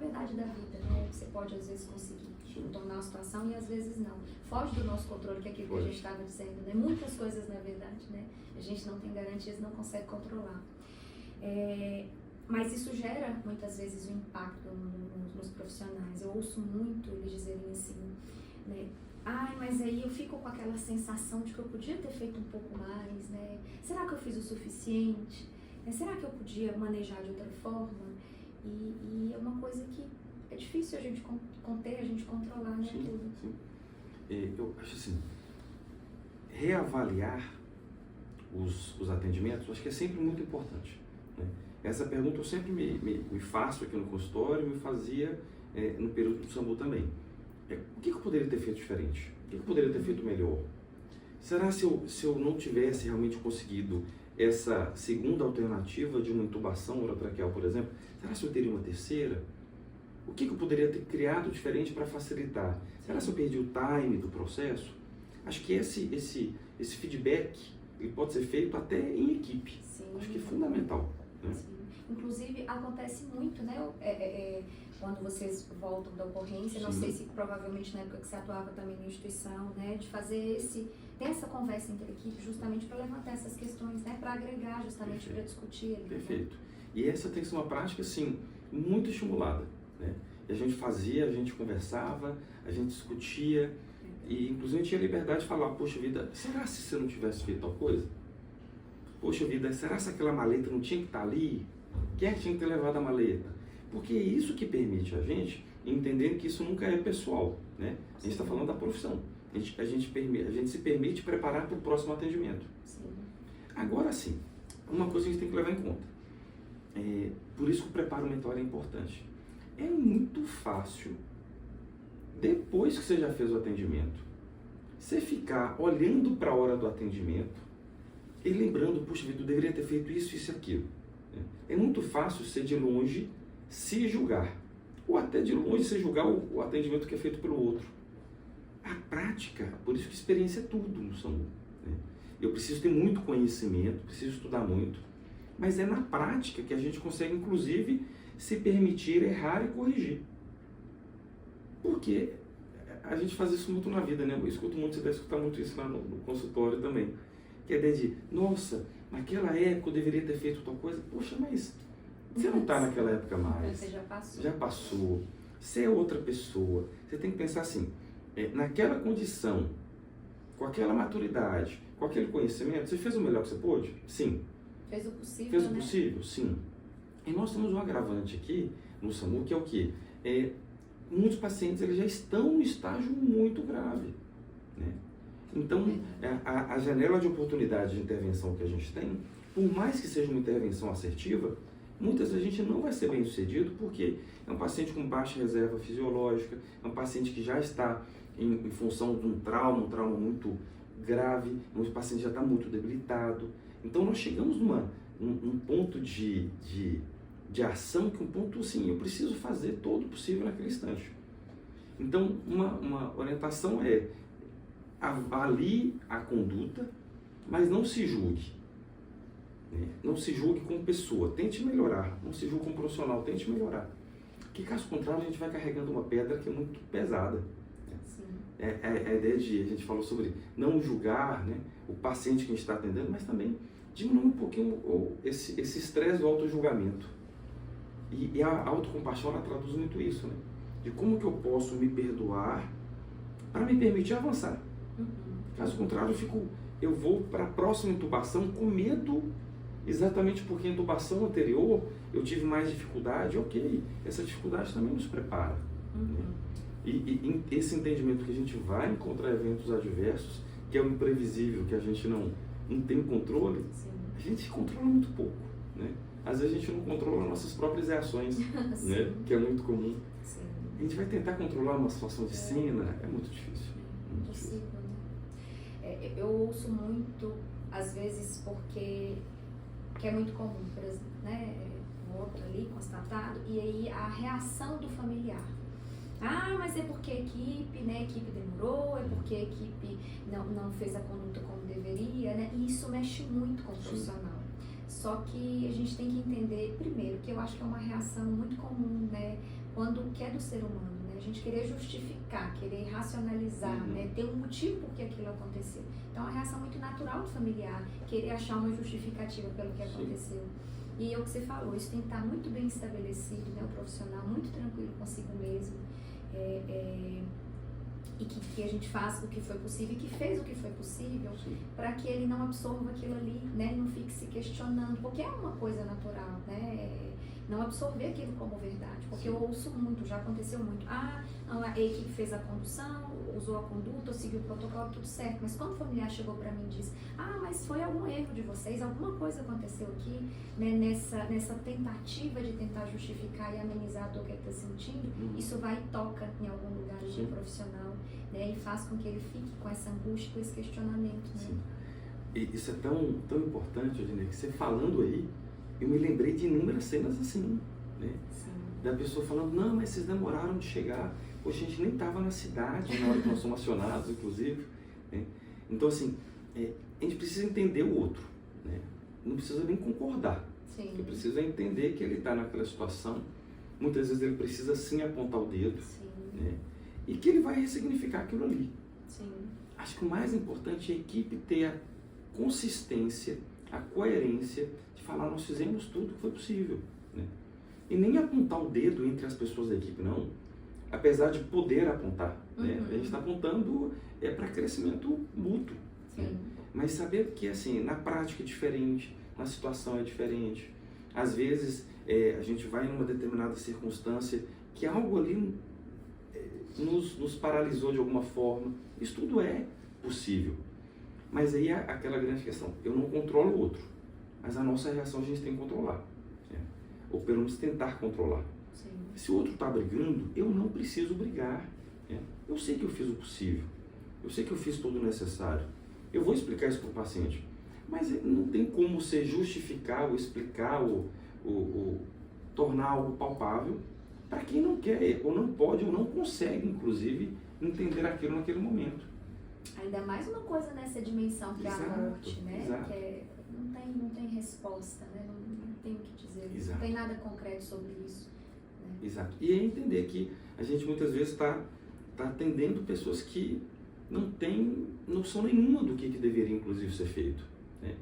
verdade da vida, né? Você pode às vezes conseguir tornar a situação e às vezes não. Foge do nosso controle, que é aquilo que a gente estava dizendo, né? Muitas coisas, na verdade, né? A gente não tem garantias, não consegue controlar. Mas isso gera muitas vezes um impacto nos profissionais. Eu ouço muito eles dizerem assim, né? Mas aí eu fico com aquela sensação de que eu podia ter feito um pouco mais, né? Será que eu fiz o suficiente? Será que eu podia manejar de outra forma? E é uma coisa que é difícil a gente conter, a gente controlar, né? Sim, tudo. Sim. Eu acho assim, reavaliar os atendimentos, acho que é sempre muito importante, né? Essa pergunta eu sempre me faço aqui no consultório, me fazia no período do SAMU também. O que eu poderia ter feito diferente? O que eu poderia ter feito melhor? Será se eu não tivesse realmente conseguido essa segunda alternativa de uma intubação orotraqueal, por exemplo, será se eu teria uma terceira? O que eu poderia ter criado diferente para facilitar? Será se eu perdi o time do processo? Acho que esse feedback ele pode ser feito até em equipe. Sim. Acho que é fundamental, né? Sim. Inclusive, acontece muito, né? Quando vocês voltam da ocorrência, não sei se provavelmente na época que você atuava também na instituição, né? De fazer ter essa conversa entre a equipe justamente para levantar essas questões, né? Para agregar justamente, para discutir ali. Perfeito. Né? E essa tem que ser uma prática, assim, muito estimulada, né? E a gente fazia, a gente conversava, a gente discutia, e inclusive tinha liberdade de falar, poxa vida, será se você não tivesse feito tal coisa? Poxa vida, será se aquela maleta não tinha que estar ali? Quem é que tinha que ter levado a maleta? Porque é isso que permite a gente entender que isso nunca é pessoal, né? A gente está falando da profissão. A gente se permite preparar para o próximo atendimento. Sim. Agora sim, uma coisa que a gente tem que levar em conta. Por isso que o preparo mental é importante. É muito fácil, depois que você já fez o atendimento, você ficar olhando para a hora do atendimento e lembrando, puxa vida, eu deveria ter feito isso, isso e aquilo. É muito fácil você de longe se julgar, ou até de longe você julgar o atendimento que é feito pelo outro. A prática, por isso que experiência é tudo no SAMU, né? Eu preciso ter muito conhecimento, preciso estudar muito, mas é na prática que a gente consegue, inclusive, se permitir errar e corrigir. Porque a gente faz isso muito na vida, né? Eu escuto muito, você deve escutar muito isso lá no consultório também. Que é de, nossa, naquela época eu deveria ter feito tal coisa. Poxa, mas você não está naquela época mais. Você já passou. Já passou. Você é outra pessoa. Você tem que pensar assim, naquela condição, com aquela maturidade, com aquele conhecimento, você fez o melhor que você pôde? Sim. Fez o possível, Fez o possível? Sim. E nós temos um agravante aqui no SAMU, que é o quê? Muitos pacientes eles já estão no estágio muito grave, né? Então, a janela de oportunidade de intervenção que a gente tem, por mais que seja uma intervenção assertiva, muitas vezes a gente não vai ser bem sucedido porque é um paciente com baixa reserva fisiológica, é um paciente que já está em função de um trauma muito grave, um paciente já está muito debilitado. Então, nós chegamos num ponto de ação, que um ponto, sim, eu preciso fazer todo o possível naquele instante. Então, uma orientação é avalie a conduta, mas não se julgue. Né? Não se julgue como pessoa, tente melhorar. Não se julgue como profissional, tente melhorar. Porque, caso contrário, a gente vai carregando uma pedra que é muito pesada. A ideia de, a gente falou sobre não julgar, né, o paciente que a gente está atendendo, mas também diminuir um pouquinho esse estresse do auto-julgamento. E a autocompaixão, ela traduz muito isso, né? De como que eu posso me perdoar para me permitir avançar. Caso contrário, eu vou para a próxima intubação com medo, exatamente porque a intubação anterior eu tive mais dificuldade. Ok, essa dificuldade também nos prepara. Né? E esse entendimento que a gente vai encontrar eventos adversos, que é o imprevisível, que a gente não tem controle, sim, a gente controla muito pouco, né? Às vezes a gente não controla nossas próprias reações, né? Que é muito comum. Sim. A gente vai tentar controlar uma situação de cena, é muito difícil. Muito difícil. Né? Eu ouço muito, às vezes, porque que é muito comum, por exemplo, né? Um outro ali constatado, e aí a reação do familiar. Ah, mas é porque a equipe, né? A equipe demorou, é porque a equipe não fez a conduta como deveria, né? E isso mexe muito com o profissional. Só que a gente tem que entender, primeiro, que eu acho que é uma reação muito comum, né? Quando que é do ser humano, né? A gente querer justificar, querer racionalizar, né? Ter um motivo por que aquilo aconteceu. Então, é uma reação muito natural do familiar, querer achar uma justificativa pelo que aconteceu. E é o que você falou, isso tem que estar muito bem estabelecido, né? O profissional muito tranquilo consigo mesmo. E que a gente faça o que foi possível e que fez o que foi possível, para que ele não absorva aquilo ali, né? Não fique se questionando, porque é uma coisa natural, né? Não absorver aquilo como verdade, porque eu ouço muito, já aconteceu muito. A equipe fez a condução, usou a conduta, seguiu o protocolo, tudo certo, mas quando o familiar chegou para mim e disse, mas foi algum erro de vocês, alguma coisa aconteceu aqui, né, nessa tentativa de tentar justificar e amenizar a dor que ele está sentindo, isso vai e toca em algum lugar de profissional, né, e faz com que ele fique com essa angústia, com esse questionamento. Né? Sim. E isso é tão importante, Odinei, que você falando aí, eu me lembrei de inúmeras cenas assim, né? Sim. Da pessoa falando, não, mas vocês demoraram de chegar. Poxa, a gente nem estava na cidade na hora que nós somos acionados, inclusive. Né? Então, assim, a gente precisa entender o outro, né? Não precisa nem concordar. Sim. O que precisa é entender que ele está naquela situação. Muitas vezes ele precisa sim apontar o dedo. Sim. Né? E que ele vai ressignificar aquilo ali. Sim. Acho que o mais importante é a equipe ter a consistência, a coerência de falar, nós fizemos tudo que foi possível. Né? E nem apontar o dedo entre as pessoas da equipe, não. Apesar de poder apontar, né? A gente está apontando para crescimento mútuo. Né? Mas saber que, assim, na prática é diferente, na situação é diferente. Às vezes, a gente vai numa determinada circunstância que algo ali nos paralisou de alguma forma. Isso tudo é possível. Mas aí é aquela grande questão. Eu não controlo o outro, mas a nossa reação a gente tem que controlar. Né? Ou pelo menos tentar controlar. Sim. Se o outro está brigando, eu não preciso brigar. Né? Eu sei que eu fiz o possível. Eu sei que eu fiz todo o necessário. Eu vou explicar isso para o paciente. Mas não tem como você justificar ou explicar ou tornar algo palpável para quem não quer, ou não pode, ou não consegue, inclusive, entender aquilo naquele momento. Ainda mais uma coisa nessa dimensão que é a morte, né? Exato. Que não tem resposta, né? Não tem o que dizer, Exato. Não tem nada concreto sobre isso. Né? Exato. E é entender que a gente muitas vezes está atendendo pessoas que não têm noção nenhuma do que deveria, inclusive, ser feito. Né?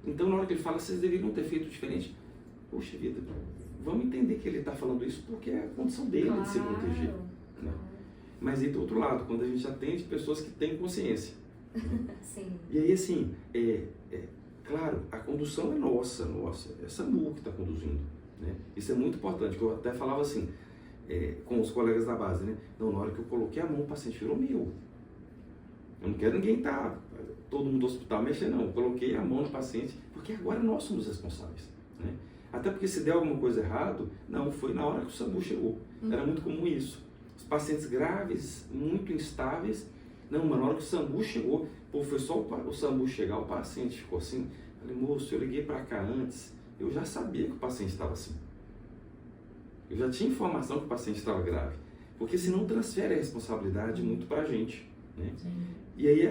Então, na hora que ele fala, vocês deveriam ter feito diferente. Poxa vida, vamos entender que ele está falando isso porque é a condição dele de se proteger. Né? Mas aí do outro lado, quando a gente atende pessoas que têm consciência. Sim. E aí, assim, claro, a condução é nossa, é SAMU que está conduzindo. Né? Isso é muito importante, que eu até falava assim, com os colegas da base, né? Não, na hora que eu coloquei a mão, o paciente virou meu. Eu não quero ninguém todo mundo do hospital mexer, não. Eu coloquei a mão no paciente, porque agora nós somos responsáveis. Né? Até porque se der alguma coisa errado, não, foi na hora que o SAMU chegou. Era muito comum isso. Os pacientes graves, muito instáveis, não, mas na hora que o SAMU chegou, pô, foi só o SAMU chegar, o paciente ficou assim. Falei, moço, eu liguei para cá antes, eu já sabia que o paciente estava assim. Eu já tinha informação que o paciente estava grave. Porque senão transfere a responsabilidade muito para a gente. Né? E aí,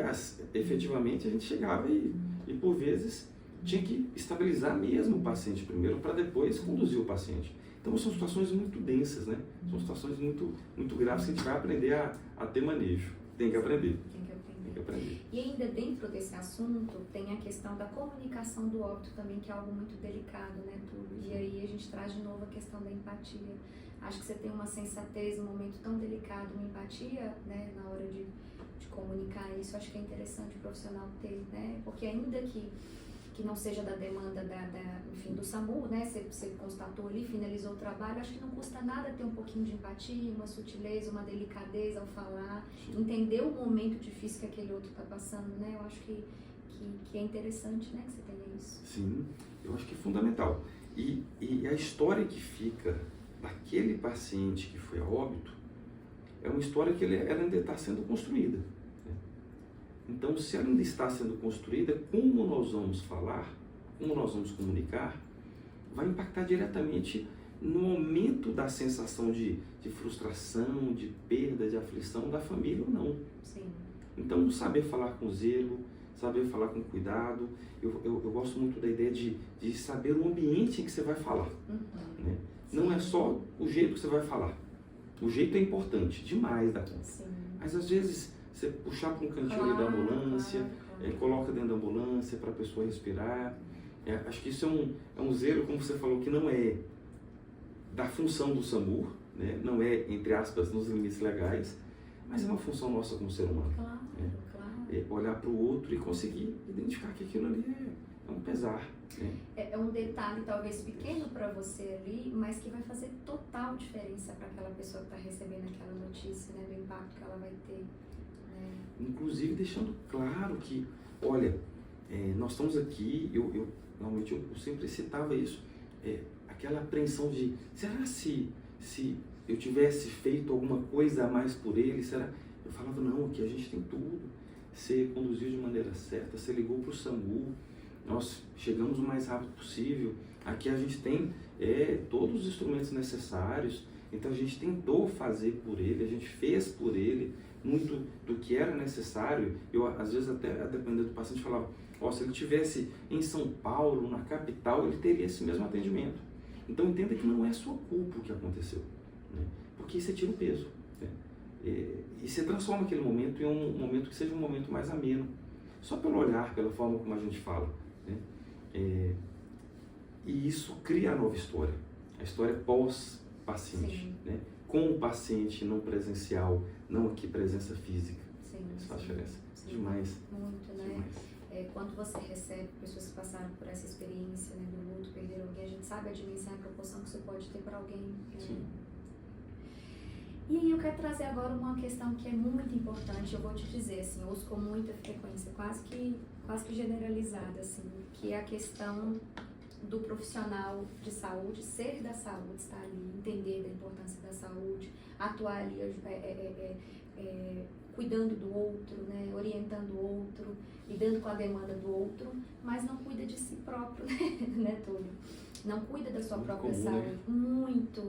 efetivamente, a gente chegava e por vezes, tinha que estabilizar mesmo o paciente primeiro para depois conduzir o paciente. Então, são situações muito densas, né? São situações muito, muito graves que a gente vai aprender a ter manejo. Tem que aprender. Tem que aprender. E ainda dentro desse assunto, tem a questão da comunicação do óbito também, que é algo muito delicado, né, Túlio? E aí a gente traz de novo a questão da empatia. Acho que você tem uma sensatez num momento tão delicado, uma empatia, né, na hora de comunicar isso. Acho que é interessante o profissional ter, né? Porque ainda que não seja da demanda enfim, do SAMU, né? Você constatou ali, finalizou o trabalho, acho que não custa nada ter um pouquinho de empatia, uma sutileza, uma delicadeza ao falar, entender o momento difícil que aquele outro está passando, né? Eu acho que é interessante, né, que você tenha isso. Sim, eu acho que é fundamental. E a história que fica daquele paciente que foi a óbito é uma história que ela ainda está sendo construída. Então, se ela ainda está sendo construída, como nós vamos falar, como nós vamos comunicar, vai impactar diretamente no aumento da sensação de frustração, de perda, de aflição da família ou não. Sim. Então, saber falar com zelo, saber falar com cuidado. Eu gosto muito da ideia de saber o ambiente em que você vai falar. Né? Não é só o jeito que você vai falar. O jeito é importante, demais da conta. Sim. Mas, às vezes, você puxar para um cantinho ali da ambulância, coloca dentro da ambulância para a pessoa respirar. Acho que isso é um zelo, como você falou, que não é da função do SAMU, né? Não é, entre aspas, nos limites legais, mas é uma função nossa como ser humano. Claro, claro. Olhar para o outro e conseguir identificar que aquilo ali é um pesar. Né? É um detalhe talvez pequeno para você ali, mas que vai fazer total diferença para aquela pessoa que está recebendo aquela notícia, né? Do impacto que ela vai ter. Inclusive deixando claro que, olha, nós estamos aqui, normalmente eu sempre citava isso, aquela apreensão de, será se eu tivesse feito alguma coisa a mais por ele, será? Eu falava, não, aqui a gente tem tudo, você conduziu de maneira certa, você ligou para o SAMU, nós chegamos o mais rápido possível, aqui a gente tem todos os instrumentos necessários, então a gente tentou fazer por ele, a gente fez por ele, muito do que era necessário. Eu, às vezes, até dependendo do paciente, falava, se ele estivesse em São Paulo, na capital, ele teria esse mesmo atendimento. Então, entenda que não é sua culpa o que aconteceu, né? Porque você tira o peso. Né? E você transforma aquele momento em um momento que seja um momento mais ameno, só pelo olhar, pela forma como a gente fala. Né? E isso cria a nova história. a história pós-paciente, né? Com o paciente não presencial, não aqui presença física. Sim, Isso faz sim, diferença. sim. Demais. Muito, né? Demais. Quando você recebe pessoas que passaram por essa experiência, né, do luto, perderam alguém, a gente sabe a dimensão e a proporção que isso pode ter para alguém. Sim. E aí eu quero trazer agora uma questão que é muito importante, eu vou te dizer, assim, eu uso com muita frequência, quase que generalizada, assim, que é a questão do profissional de saúde, ser da saúde, estar ali, entender da importância da saúde, atuar ali, cuidando do outro, né, orientando o outro, lidando com a demanda do outro, mas não cuida de si próprio, né, Túlio? Não cuida da sua própria saúde.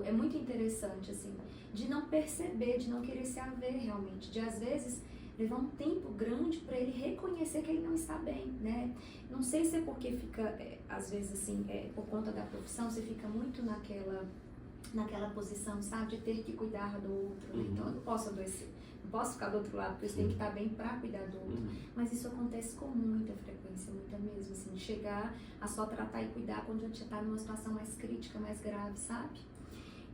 É muito interessante, assim, de não perceber, de não querer se haver realmente, de às vezes levar um tempo grande para ele reconhecer que ele não está bem, né? Não sei se é porque fica, às vezes assim, por conta da profissão, você fica muito naquela posição, sabe, de ter que cuidar do outro, né? Então eu não posso adoecer, não posso ficar do outro lado, porque eu tenho que estar bem para cuidar do outro. Mas isso acontece com muita frequência, muita mesmo, assim, de chegar a só tratar e cuidar quando a gente está numa situação mais crítica, mais grave, sabe?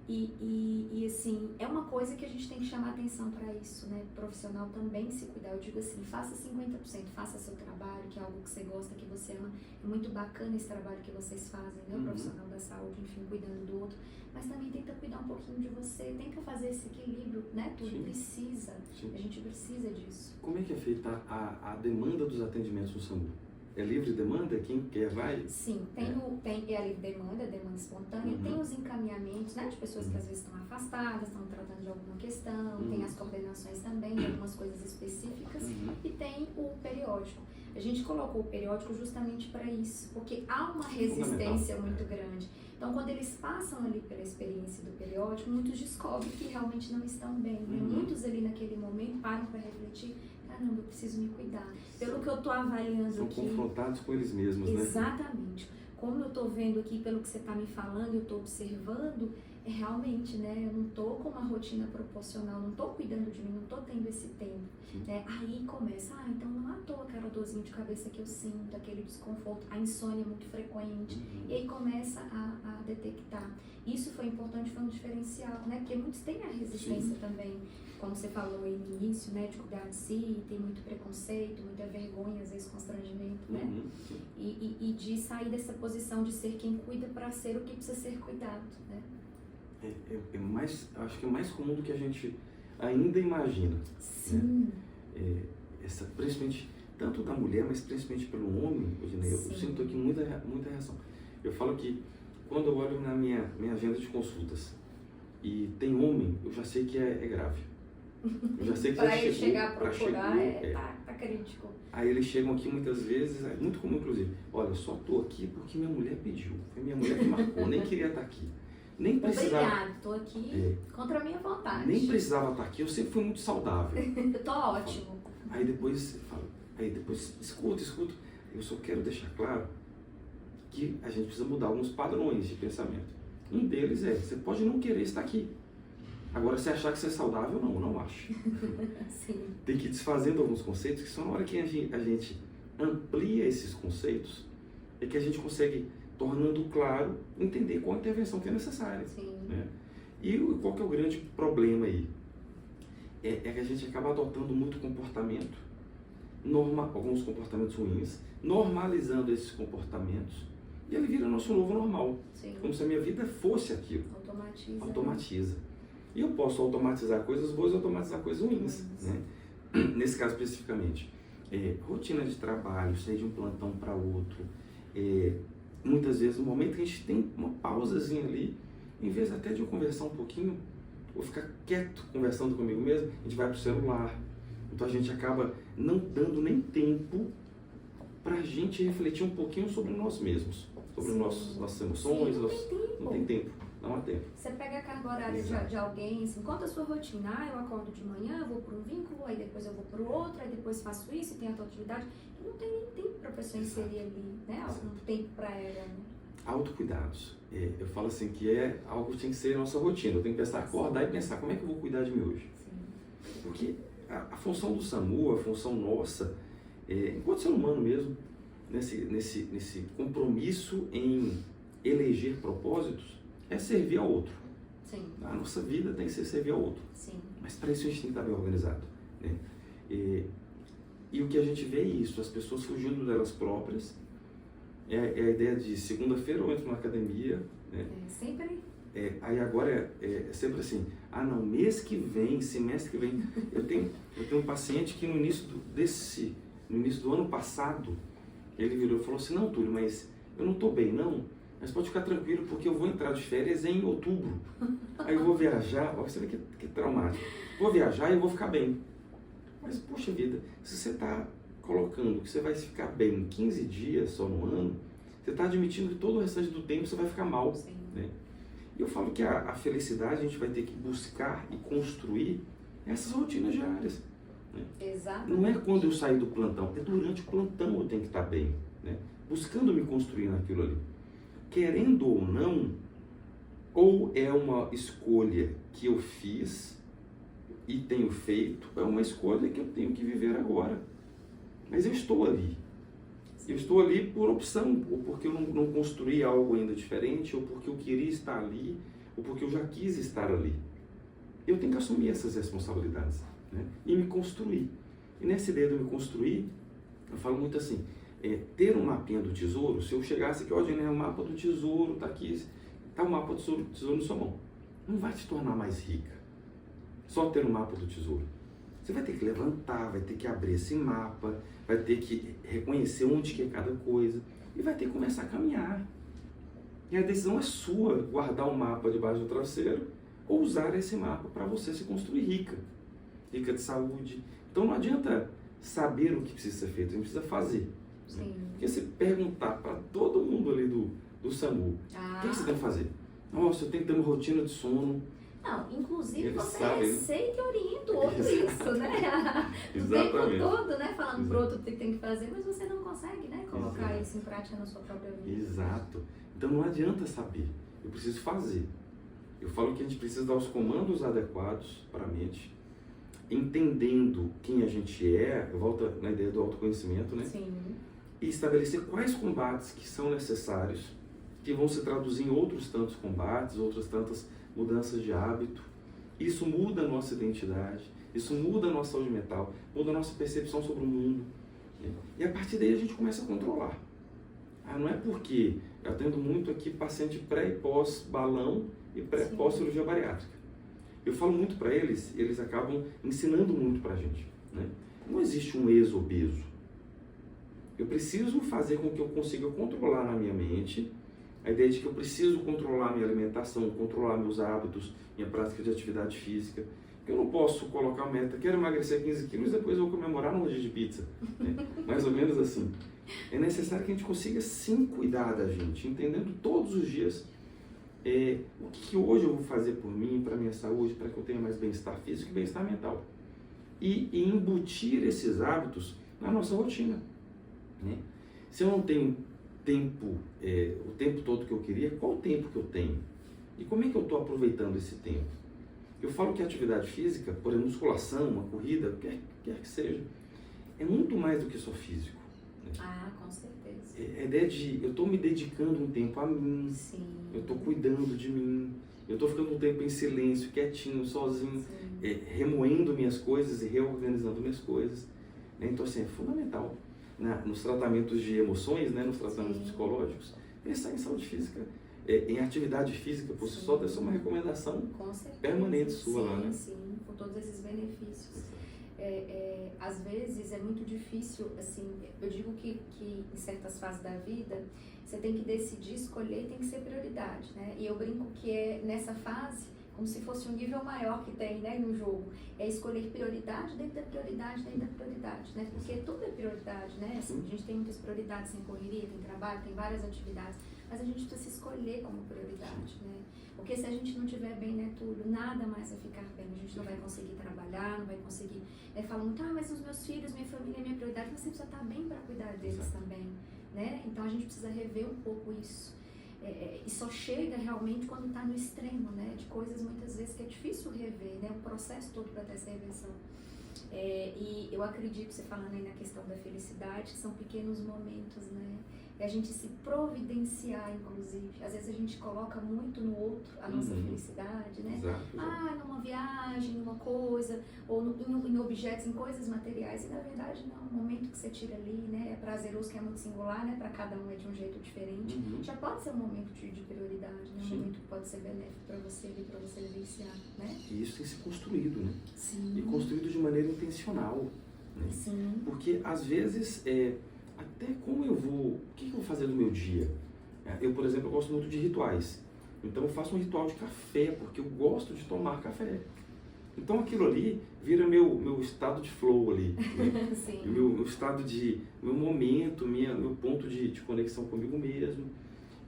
E assim, é uma coisa que a gente tem que chamar atenção para isso, né? O profissional também se cuidar. Eu digo assim, faça 50%, faça seu trabalho, que é algo que você gosta, que você ama. É muito bacana esse trabalho que vocês fazem, né? O profissional da saúde, enfim, cuidando do outro. Mas também tenta cuidar um pouquinho de você, tenta fazer esse equilíbrio, né? Tudo precisa, a gente precisa disso. Como é que é feita a demanda dos atendimentos no SAMU? É livre demanda? Quem quer vai? Sim, tem a livre demanda, demanda espontânea, tem os encaminhamentos, né, de pessoas que às vezes estão afastadas, estão tratando de alguma questão, tem as coordenações também de algumas coisas específicas e tem o periódico. A gente colocou o periódico justamente para isso, porque há uma resistência muito grande. Então, quando eles passam ali pela experiência do periódico, muitos descobrem que realmente não estão bem, né? Muitos ali naquele momento param para refletir, caramba, eu preciso me cuidar. Pelo que eu estou avaliando São aqui... São confrontados com eles mesmos, né? Exatamente. Como eu estou vendo aqui, pelo que você está me falando, eu estou observando, realmente, né, eu não estou com uma rotina proporcional, não estou cuidando de mim, não estou tendo esse tempo. Né? Aí começa, então não à toa aquela dorzinha de cabeça que eu sinto, aquele desconforto, a insônia é muito frequente. E aí começa a detectar. Isso foi importante, foi um diferencial, né? Porque muitos têm a resistência também, como você falou aí no início, né, de cuidar de si, tem muito preconceito, muita vergonha, às vezes constrangimento, né? E de sair dessa posição de ser quem cuida para ser o que precisa ser cuidado, né? Acho que é mais comum do que a gente ainda imagina. Sim. Né? Principalmente, tanto da mulher, mas principalmente pelo homem, eu sinto aqui muita reação. Eu falo que quando eu olho na minha agenda de consultas e tem homem, eu já sei que é grave. Eu já sei que para ele chegar a procurar, tá crítico. Aí eles chegam aqui muitas vezes, é muito comum inclusive, olha, eu só tô aqui porque minha mulher pediu, foi minha mulher que marcou, nem queria estar aqui. Nem precisava. Obrigado, tô aqui contra a minha vontade. Nem precisava estar aqui, eu sempre fui muito saudável. Eu tô ótimo. Aí depois escuta, eu só quero deixar claro que a gente precisa mudar alguns padrões de pensamento. Um deles você pode não querer estar aqui. Agora, se achar que você é saudável, não acho. Sim. Tem que ir desfazendo alguns conceitos, que só na hora que a gente amplia esses conceitos, é que a gente consegue, tornando claro, entender qual a intervenção que é necessária. Sim. Né? E qual que é o grande problema aí? É que a gente acaba adotando muito comportamento, alguns comportamentos ruins, normalizando esses comportamentos, e ele vira nosso novo normal. Sim. Como se a minha vida fosse aquilo. Automatiza. E eu posso automatizar coisas boas e automatizar coisas ruins. Né? Nesse caso especificamente, rotina de trabalho, sair de um plantão para outro, muitas vezes no momento que a gente tem uma pausazinha ali, em vez até de eu conversar um pouquinho, ou ficar quieto conversando comigo mesmo, a gente vai pro celular. Então a gente acaba não dando nem tempo para a gente refletir um pouquinho sobre nós mesmos, sobre nossas emoções. Não tem tempo. Não há tempo. Você pega a carga horária de alguém, assim, conta a sua rotina. Eu acordo de manhã, eu vou para um vínculo, aí depois eu vou para o outro, aí depois faço isso e tem a tua atividade. E não tem nem tempo para a pessoa inserir ali, né? Algum tempo para ela, né? Autocuidados. Eu falo assim que é algo que tem que ser a nossa rotina. Eu tenho que pensar, acordar e pensar, como é que eu vou cuidar de mim hoje? Sim. Porque a função do SAMU, a função nossa, enquanto ser humano mesmo, nesse compromisso em eleger propósitos, é servir ao outro. Sim. A nossa vida tem que ser servir ao outro. Sim. Mas para isso a gente tem que estar bem organizado, né? E o que a gente vê é isso, as pessoas fugindo delas próprias. É a ideia de segunda-feira eu entro na academia, né? Sempre. Aí agora é sempre assim, não, mês que vem, semestre que vem. Eu tenho um paciente que no início do ano passado, ele virou e falou assim, não, Túlio, mas eu não estou bem, não. Mas pode ficar tranquilo, porque eu vou entrar de férias em outubro. Aí eu vou viajar, você vê que traumático. Vou viajar e eu vou ficar bem. Mas, poxa vida, se você está colocando que você vai ficar bem em 15 dias só no ano, você está admitindo que todo o restante do tempo você vai ficar mal. Sim. Né? E eu falo que a felicidade a gente vai ter que buscar e construir essas rotinas diárias. Né? Exatamente. Não é quando eu sair do plantão, é durante o plantão eu tenho que estar bem. Né? Buscando me construir naquilo ali. Querendo ou não, ou é uma escolha que eu fiz e tenho feito, é uma escolha que eu tenho que viver agora. Mas eu estou ali. Eu estou ali por opção, ou porque eu não construí algo ainda diferente, ou porque eu queria estar ali, ou porque eu já quis estar ali. Eu tenho que assumir essas responsabilidades, né? E me construir. E nessa ideia de me construir, eu falo muito assim, ter um mapinha do tesouro, se eu chegasse aqui, ó, Jenny, o mapa do tesouro está aqui, está o mapa do tesouro na sua mão. Não vai te tornar mais rica. Só ter um mapa do tesouro. Você vai ter que levantar, vai ter que abrir esse mapa, vai ter que reconhecer onde que é cada coisa e vai ter que começar a caminhar. E a decisão é sua, guardar o mapa debaixo do travesseiro ou usar esse mapa para você se construir rica. Rica de saúde. Então não adianta saber o que precisa ser feito, a gente precisa fazer. Sim. Porque se perguntar para todo mundo ali do SAMU, o que você tem que fazer? Nossa, eu tenho que ter uma rotina de sono. Não, inclusive Eles você sabem, né? receita e orienta o outro isso, né? O tempo todo, né? Falando pro outro o que tem que fazer, mas você não consegue, né? Colocar isso em prática na sua própria vida. Exato. Então não adianta saber, eu preciso fazer. Eu falo que a gente precisa dar os comandos adequados para a mente, entendendo quem a gente é, eu volto na ideia do autoconhecimento, né? Sim. E estabelecer quais combates que são necessários, que vão se traduzir em outros tantos combates, outras tantas mudanças de hábito. Isso muda a nossa identidade, isso muda a nossa saúde mental, muda a nossa percepção sobre o mundo. E a partir daí a gente começa a controlar. Não é porque eu atendo muito aqui paciente pré e pós-balão e pós-cirurgia bariátrica. Eu falo muito para eles, eles acabam ensinando muito para a gente. Né? Não existe um ex-obeso. Eu preciso fazer com que eu consiga controlar na minha mente a ideia de que eu preciso controlar a minha alimentação, controlar meus hábitos, minha prática de atividade física. Eu não posso colocar uma meta, quero emagrecer 15 quilos e depois eu vou comemorar no rodízio de pizza. Né? Mais ou menos assim. É necessário que a gente consiga sim cuidar da gente, entendendo todos os dias o que hoje eu vou fazer por mim, para a minha saúde, para que eu tenha mais bem-estar físico e bem-estar mental. E embutir esses hábitos na nossa rotina. Né? Se eu não tenho tempo, o tempo todo que eu queria, qual o tempo que eu tenho? E como é que eu estou aproveitando esse tempo? Eu falo que a atividade física, por exemplo, musculação, uma corrida, quer que seja, é muito mais do que só físico. Né? Com certeza. A ideia de eu estou me dedicando um tempo a mim, Sim. eu estou cuidando de mim, eu estou ficando um tempo em silêncio, quietinho, sozinho, remoendo minhas coisas e reorganizando minhas coisas. Né? Então, assim, é fundamental. Nos tratamentos de emoções, né, nos tratamentos psicológicos, pensar em saúde física, em atividade física, por si só, deve ser uma recomendação permanente sua lá, né? Sim, com todos esses benefícios. Às vezes é muito difícil, assim, eu digo que em certas fases da vida, você tem que decidir, escolher e tem que ser prioridade, né? E eu brinco que nessa fase, como se fosse um nível maior que tem, né, no jogo, é escolher prioridade dentro da prioridade, dentro da prioridade, né, porque tudo é prioridade, né, assim, a gente tem muitas prioridades, tem correria, tem trabalho, tem várias atividades, mas a gente precisa se escolher como prioridade, né, porque se a gente não estiver bem, né, tudo, nada mais vai ficar bem, a gente não vai conseguir trabalhar, não vai conseguir, fala muito, mas os meus filhos, minha família é minha prioridade, mas você precisa estar bem para cuidar deles também, né, então a gente precisa rever um pouco isso. E só chega realmente quando está no extremo, né, de coisas muitas vezes que é difícil rever, né, o processo todo para ter essa reversão. E eu acredito, você falando aí na questão da felicidade, que são pequenos momentos, né, a gente se providenciar, inclusive. Às vezes a gente coloca muito no outro a nossa felicidade, né? Exato. Numa viagem, numa coisa, ou em objetos, em coisas materiais. E na verdade não, o momento que você tira ali, né, é prazeroso, que é muito singular, né? Para cada um é de um jeito diferente. Já pode ser um momento de prioridade, né? Um momento que pode ser benéfico para você ali, para você vivenciar, né? E isso tem que ser construído, né? Sim. E construído de maneira intencional, né? Sim. Porque às vezes, até como o que eu vou fazer no meu dia? Eu, por exemplo, eu gosto muito de rituais. Então eu faço um ritual de café, porque eu gosto de tomar café. Então aquilo ali vira meu estado de flow ali, né? Sim. meu estado meu momento, meu ponto de conexão comigo mesmo.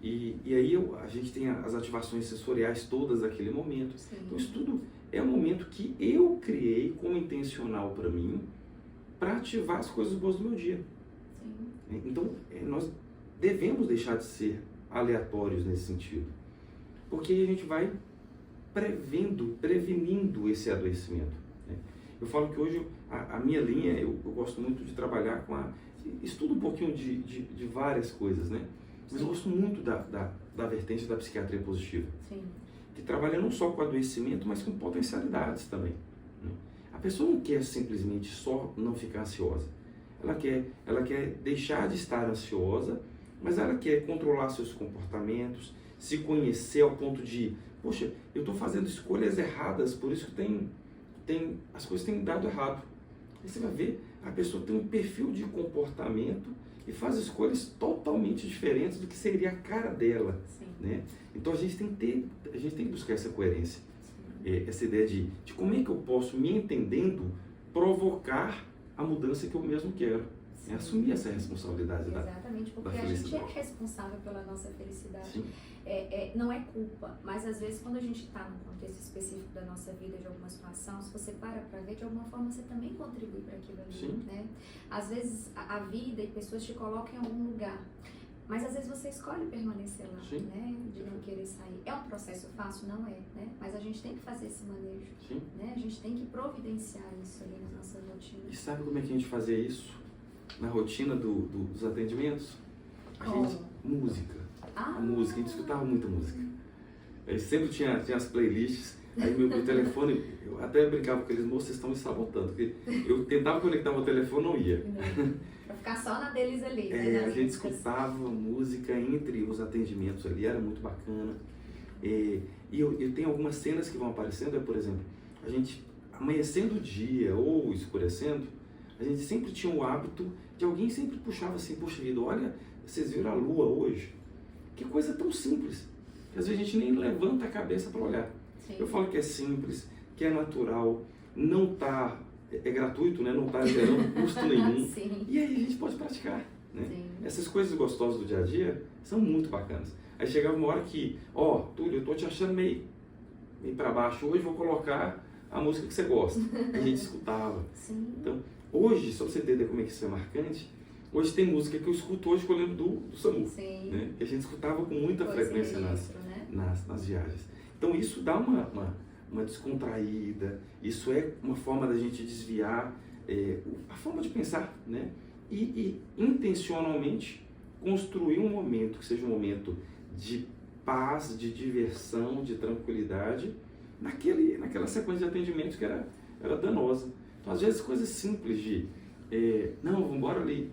E aí a gente tem as ativações sensoriais todas naquele momento. Sim. Então isso tudo é um momento que eu criei como intencional para mim, para ativar as coisas boas do meu dia. Sim. Então nós devemos deixar de ser aleatórios nesse sentido, porque aí a gente vai prevenindo esse adoecimento, né? Eu falo que hoje a minha linha, eu gosto muito de trabalhar estudo um pouquinho de várias coisas, né? Mas eu gosto muito da vertente da psiquiatria positiva. Sim. Que trabalha não só com adoecimento, mas com potencialidades também, né? A pessoa não quer simplesmente só não ficar ansiosa. Ela quer deixar de estar ansiosa, mas ela quer controlar seus comportamentos, se conhecer ao ponto de, poxa, eu estou fazendo escolhas erradas, por isso que as coisas têm dado errado. Aí você vai ver, a pessoa tem um perfil de comportamento e faz escolhas totalmente diferentes do que seria a cara dela, né? Então a gente tem que buscar essa coerência, essa ideia de como é que eu posso, me entendendo, provocar a mudança que eu mesmo quero. Assumir essa responsabilidade. Exatamente, porque a gente é responsável pela nossa felicidade. Não é culpa, mas às vezes quando a gente está num contexto específico da nossa vida, de alguma situação, se você para ver, de alguma forma você também contribui para aquilo ali, né? Às vezes a vida e pessoas te colocam em algum lugar, mas às vezes você escolhe permanecer lá, né? De não querer sair. É um processo fácil? Não é, né? Mas a gente tem que fazer esse manejo, né? A gente tem que providenciar isso ali na nossa rotina. E sabe como é que a gente fazia isso? Na rotina dos atendimentos? Música. A música, a gente escutava muita música. Aí sempre tinha as playlists. Aí meu telefone, eu até brincava com aqueles moços, vocês estão me sabotando, porque eu tentava conectar meu telefone, não ia. Pra ficar só na deles ali, né? A gente escutava música entre os atendimentos ali, era muito bacana. E eu tenho algumas cenas que vão aparecendo, por exemplo, a gente amanhecendo o dia ou escurecendo, a gente sempre tinha o hábito de alguém sempre puxava assim, poxa vida, olha, vocês viram a lua hoje? Que coisa tão simples, que às vezes a gente nem levanta a cabeça para olhar. Eu falo que é simples, que é natural, não tá, é gratuito, né? Não está gerando custo nenhum. E aí a gente pode praticar, né? Essas coisas gostosas do dia a dia são muito bacanas. Aí chegava uma hora que, Túlio, eu tô te achando meio para baixo, hoje vou colocar a música que você gosta. A gente escutava. Então, hoje, só para você entender como é que isso é marcante, hoje tem música que eu escuto hoje que eu lembro do SAMU, né? Que a gente escutava com muita frequência nas viagens. Então isso dá uma descontraída, isso é uma forma da gente desviar a forma de pensar, né? E intencionalmente construir um momento que seja um momento de paz, de diversão, de tranquilidade, naquela sequência de atendimentos que era danosa. Então às vezes coisas simples de, não, vamos embora ali,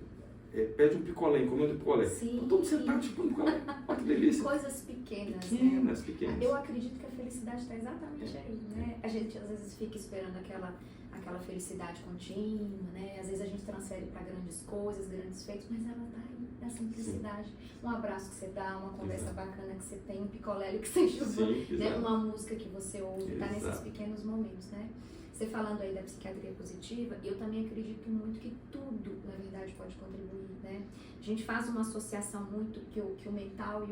pede um picolé, encomenda um picolé. Então, todo sentado, tipo, um picolé, olha que delícia. Coisas pequenas, pequenas. Eu acredito que a felicidade está exatamente aí, né? A gente às vezes fica esperando aquela felicidade contínua, né? Às vezes a gente transfere para grandes coisas, grandes feitos, mas ela está aí, na simplicidade. Um abraço que você dá, uma conversa bacana que você tem, um picolé que você chupa, né? Uma música que você ouve, está nesses pequenos momentos, né? Você falando aí da psiquiatria positiva, eu também acredito muito que tudo, na verdade, pode contribuir, né? A gente faz uma associação muito que o mental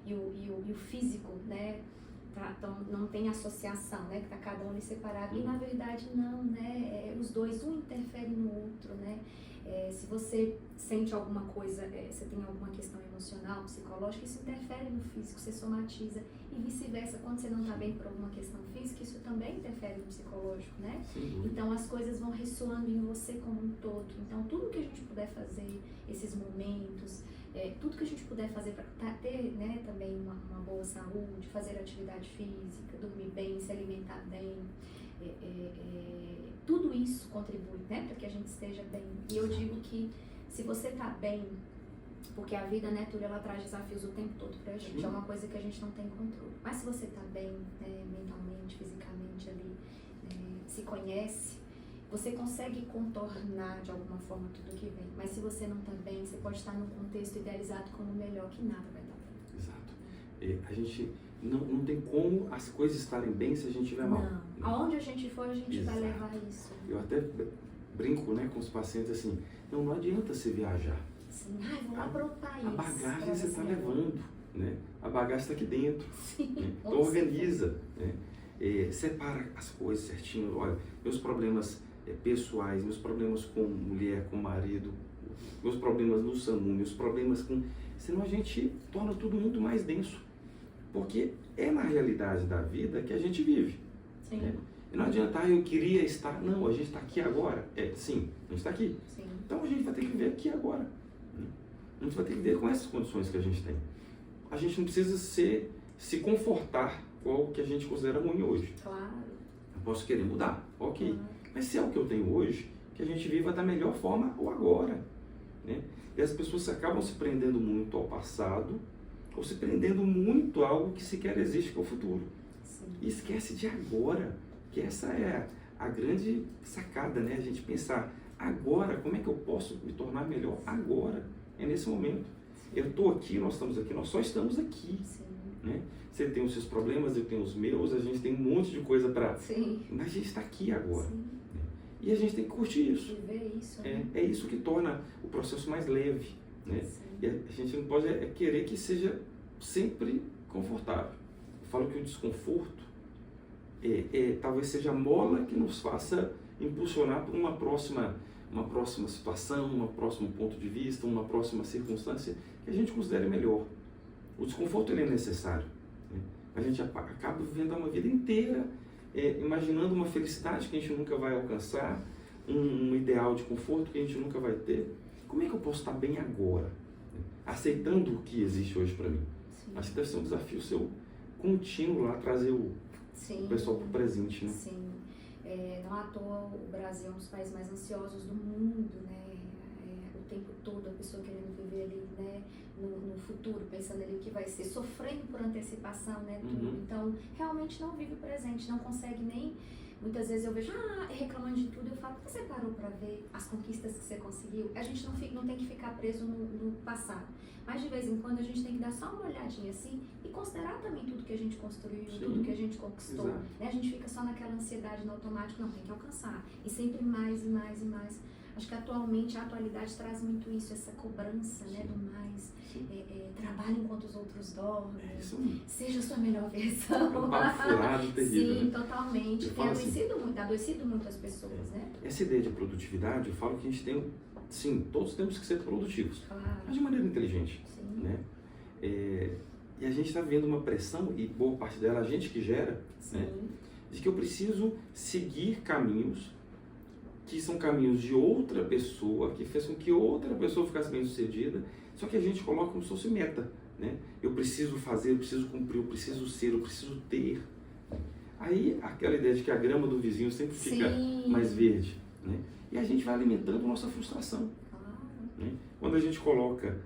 e o físico, né? Então, não tem associação, né? Que tá cada um ali separado. E, na verdade, não, né? Os dois, um interfere no outro, né? Se você sente alguma coisa, você tem alguma questão emocional, psicológica, isso interfere no físico, você somatiza. E vice-versa, quando você não está bem por alguma questão física, isso também interfere no psicológico, né? Então as coisas vão ressoando em você como um todo. Então tudo que a gente puder fazer, esses momentos, tudo que a gente puder fazer para ter, né, também uma boa saúde, fazer atividade física, dormir bem, se alimentar bem, tudo isso contribui, né, para que a gente esteja bem. E eu digo que se você está bem, porque a vida, né, Túlio, ela traz desafios o tempo todo pra gente, é uma coisa que a gente não tem controle. Mas se você tá bem, né, mentalmente, fisicamente ali, se conhece, você consegue contornar de alguma forma tudo que vem. Mas se você não tá bem, você pode estar num contexto idealizado como melhor, que nada vai estar bem. Exato. A gente não tem como as coisas estarem bem se a gente estiver mal. Não. Aonde a gente for, a gente vai levar isso. Eu até brinco, né, com os pacientes assim, não adianta você viajar. Sim, vou lá para outro país. A bagagem você está levando, né? A bagagem está aqui dentro. Sim, né? Então organiza, né? Separa as coisas certinho. Olha, meus problemas pessoais, meus problemas com mulher, com marido, meus problemas no SAMU, meus problemas com... Senão a gente torna tudo muito mais denso. Porque é na realidade da vida que a gente vive. Sim. Né? E não adianta, eu queria estar... Não, a gente está aqui agora. Sim, a gente está aqui. Sim. Então a gente vai ter que viver aqui agora. A gente vai ter que ver com essas condições que a gente tem. A gente não precisa se confortar com o que a gente considera ruim hoje. Claro. Eu posso querer mudar, ok. Claro. Mas se é o que eu tenho hoje, que a gente viva da melhor forma o agora. Né? E as pessoas acabam se prendendo muito ao passado, ou se prendendo muito a algo que sequer existe, que é o futuro. Sim. E esquece de agora, que essa é a grande sacada, né? A gente pensar, agora, como é que eu posso me tornar melhor agora? É nesse momento. Eu estou aqui, nós estamos aqui, nós só estamos aqui. Sim. Né? Você tem os seus problemas, eu tenho os meus, a gente tem um monte de coisa para... Sim. Mas a gente está aqui agora. Sim. Né? E a gente tem que curtir isso. Viver isso. Né? É isso que torna o processo mais leve. Né? E a gente não pode querer que seja sempre confortável. Eu falo que o desconforto talvez seja a mola que nos faça impulsionar para uma próxima situação, um próximo ponto de vista, uma próxima circunstância que a gente considere melhor. O desconforto ele é necessário. Né? A gente acaba vivendo uma vida inteira imaginando uma felicidade que a gente nunca vai alcançar, um ideal de conforto que a gente nunca vai ter. Como é que eu posso estar bem agora? Aceitando o que existe hoje para mim. Sim. Acho que deve ser um desafio seu contínuo lá, trazer o pessoal para o presente. Né? Sim. Não à toa o Brasil é um dos países mais ansiosos do mundo, né? O tempo todo a pessoa querendo viver ali, né? No futuro, pensando ali o que vai ser, sofrendo por antecipação, né? Tudo. Uhum. Então, realmente não vive o presente, não consegue nem... Muitas vezes eu vejo, reclamando de tudo, eu falo, você parou para ver as conquistas que você conseguiu? A gente não tem que ficar preso no passado. Mas de vez em quando a gente tem que dar só uma olhadinha assim e considerar também tudo que a gente construiu, Sim. tudo que a gente conquistou. Exato. Né? A gente fica só naquela ansiedade no automático, não, tem que alcançar. E sempre mais e mais e mais. Acho que atualmente, a atualidade traz muito isso, essa cobrança, né, do mais. Trabalhe enquanto os outros dormem. Seja a sua melhor versão. É um papo furado terrível. Sim, né? totalmente. Tem adoecido muito as pessoas, né? Essa ideia de produtividade, eu falo que a gente tem, sim, todos temos que ser produtivos. Claro. Mas de maneira inteligente. Sim. Né? E a gente está vivendo uma pressão, e boa parte dela a gente que gera, né? De que eu preciso seguir caminhos que são caminhos de outra pessoa, que fez com que outra pessoa ficasse bem sucedida, só que a gente coloca como se fosse meta, né? Eu preciso fazer, eu preciso cumprir, eu preciso ser, eu preciso ter. Aí aquela ideia de que a grama do vizinho sempre fica mais verde, né? E a gente vai alimentando a nossa frustração. Né? Quando a gente coloca...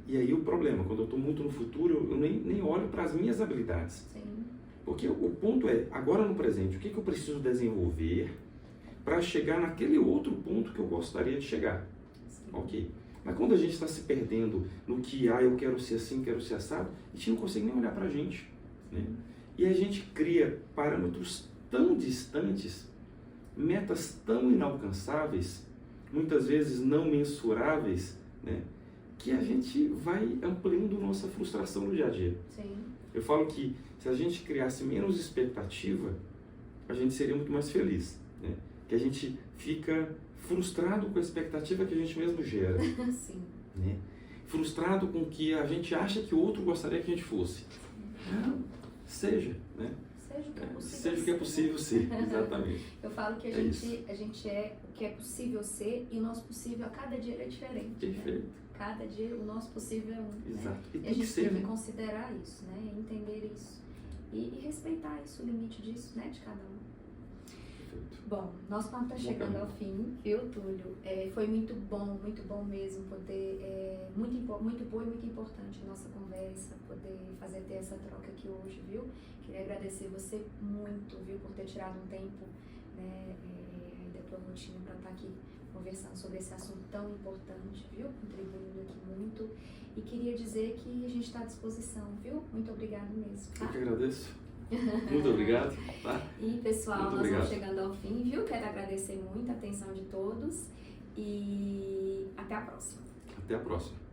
E aí o problema, quando eu estou muito no futuro, eu nem olho para as minhas habilidades. Sim. Porque o ponto é, agora no presente, o que eu preciso desenvolver para chegar naquele outro ponto que eu gostaria de chegar. Sim. Ok? Mas quando a gente está se perdendo no que, eu quero ser assim, quero ser assado, a gente não consegue nem olhar para a gente. Né? E a gente cria parâmetros tão distantes, metas tão inalcançáveis, muitas vezes não mensuráveis, né? Que a gente vai ampliando nossa frustração no dia a dia. Sim. Eu falo que se a gente criasse menos expectativa, a gente seria muito mais feliz. Né? Que a gente fica frustrado com a expectativa que a gente mesmo gera, Sim. né? Frustrado com o que a gente acha que o outro gostaria que a gente fosse. Não, seja, né? Seja o que é possível Seja o que é possível ser, exatamente. Eu falo que a gente é o que é possível ser e o nosso possível a cada dia é diferente. Perfeito. Né? Cada dia o nosso possível é um. Exato. Né? E a gente tem que considerar isso, né? Entender isso. E respeitar isso, o limite disso, né? De cada um. Bom, nosso papo está chegando ao fim, viu, Túlio? Foi muito bom mesmo poder, muito boa e muito importante a nossa conversa, poder ter essa troca aqui hoje, viu? Queria agradecer você muito, viu, por ter tirado um tempo, né, da tua rotina para estar aqui conversando sobre esse assunto tão importante, viu? Contribuindo aqui muito. E queria dizer que a gente está à disposição, viu? Muito obrigado mesmo. Tá? Eu que agradeço. Muito obrigado. Tá? E pessoal, muito nós obrigado. Vamos chegando ao fim, viu? Quero agradecer muito a atenção de todos e até a próxima. Até a próxima.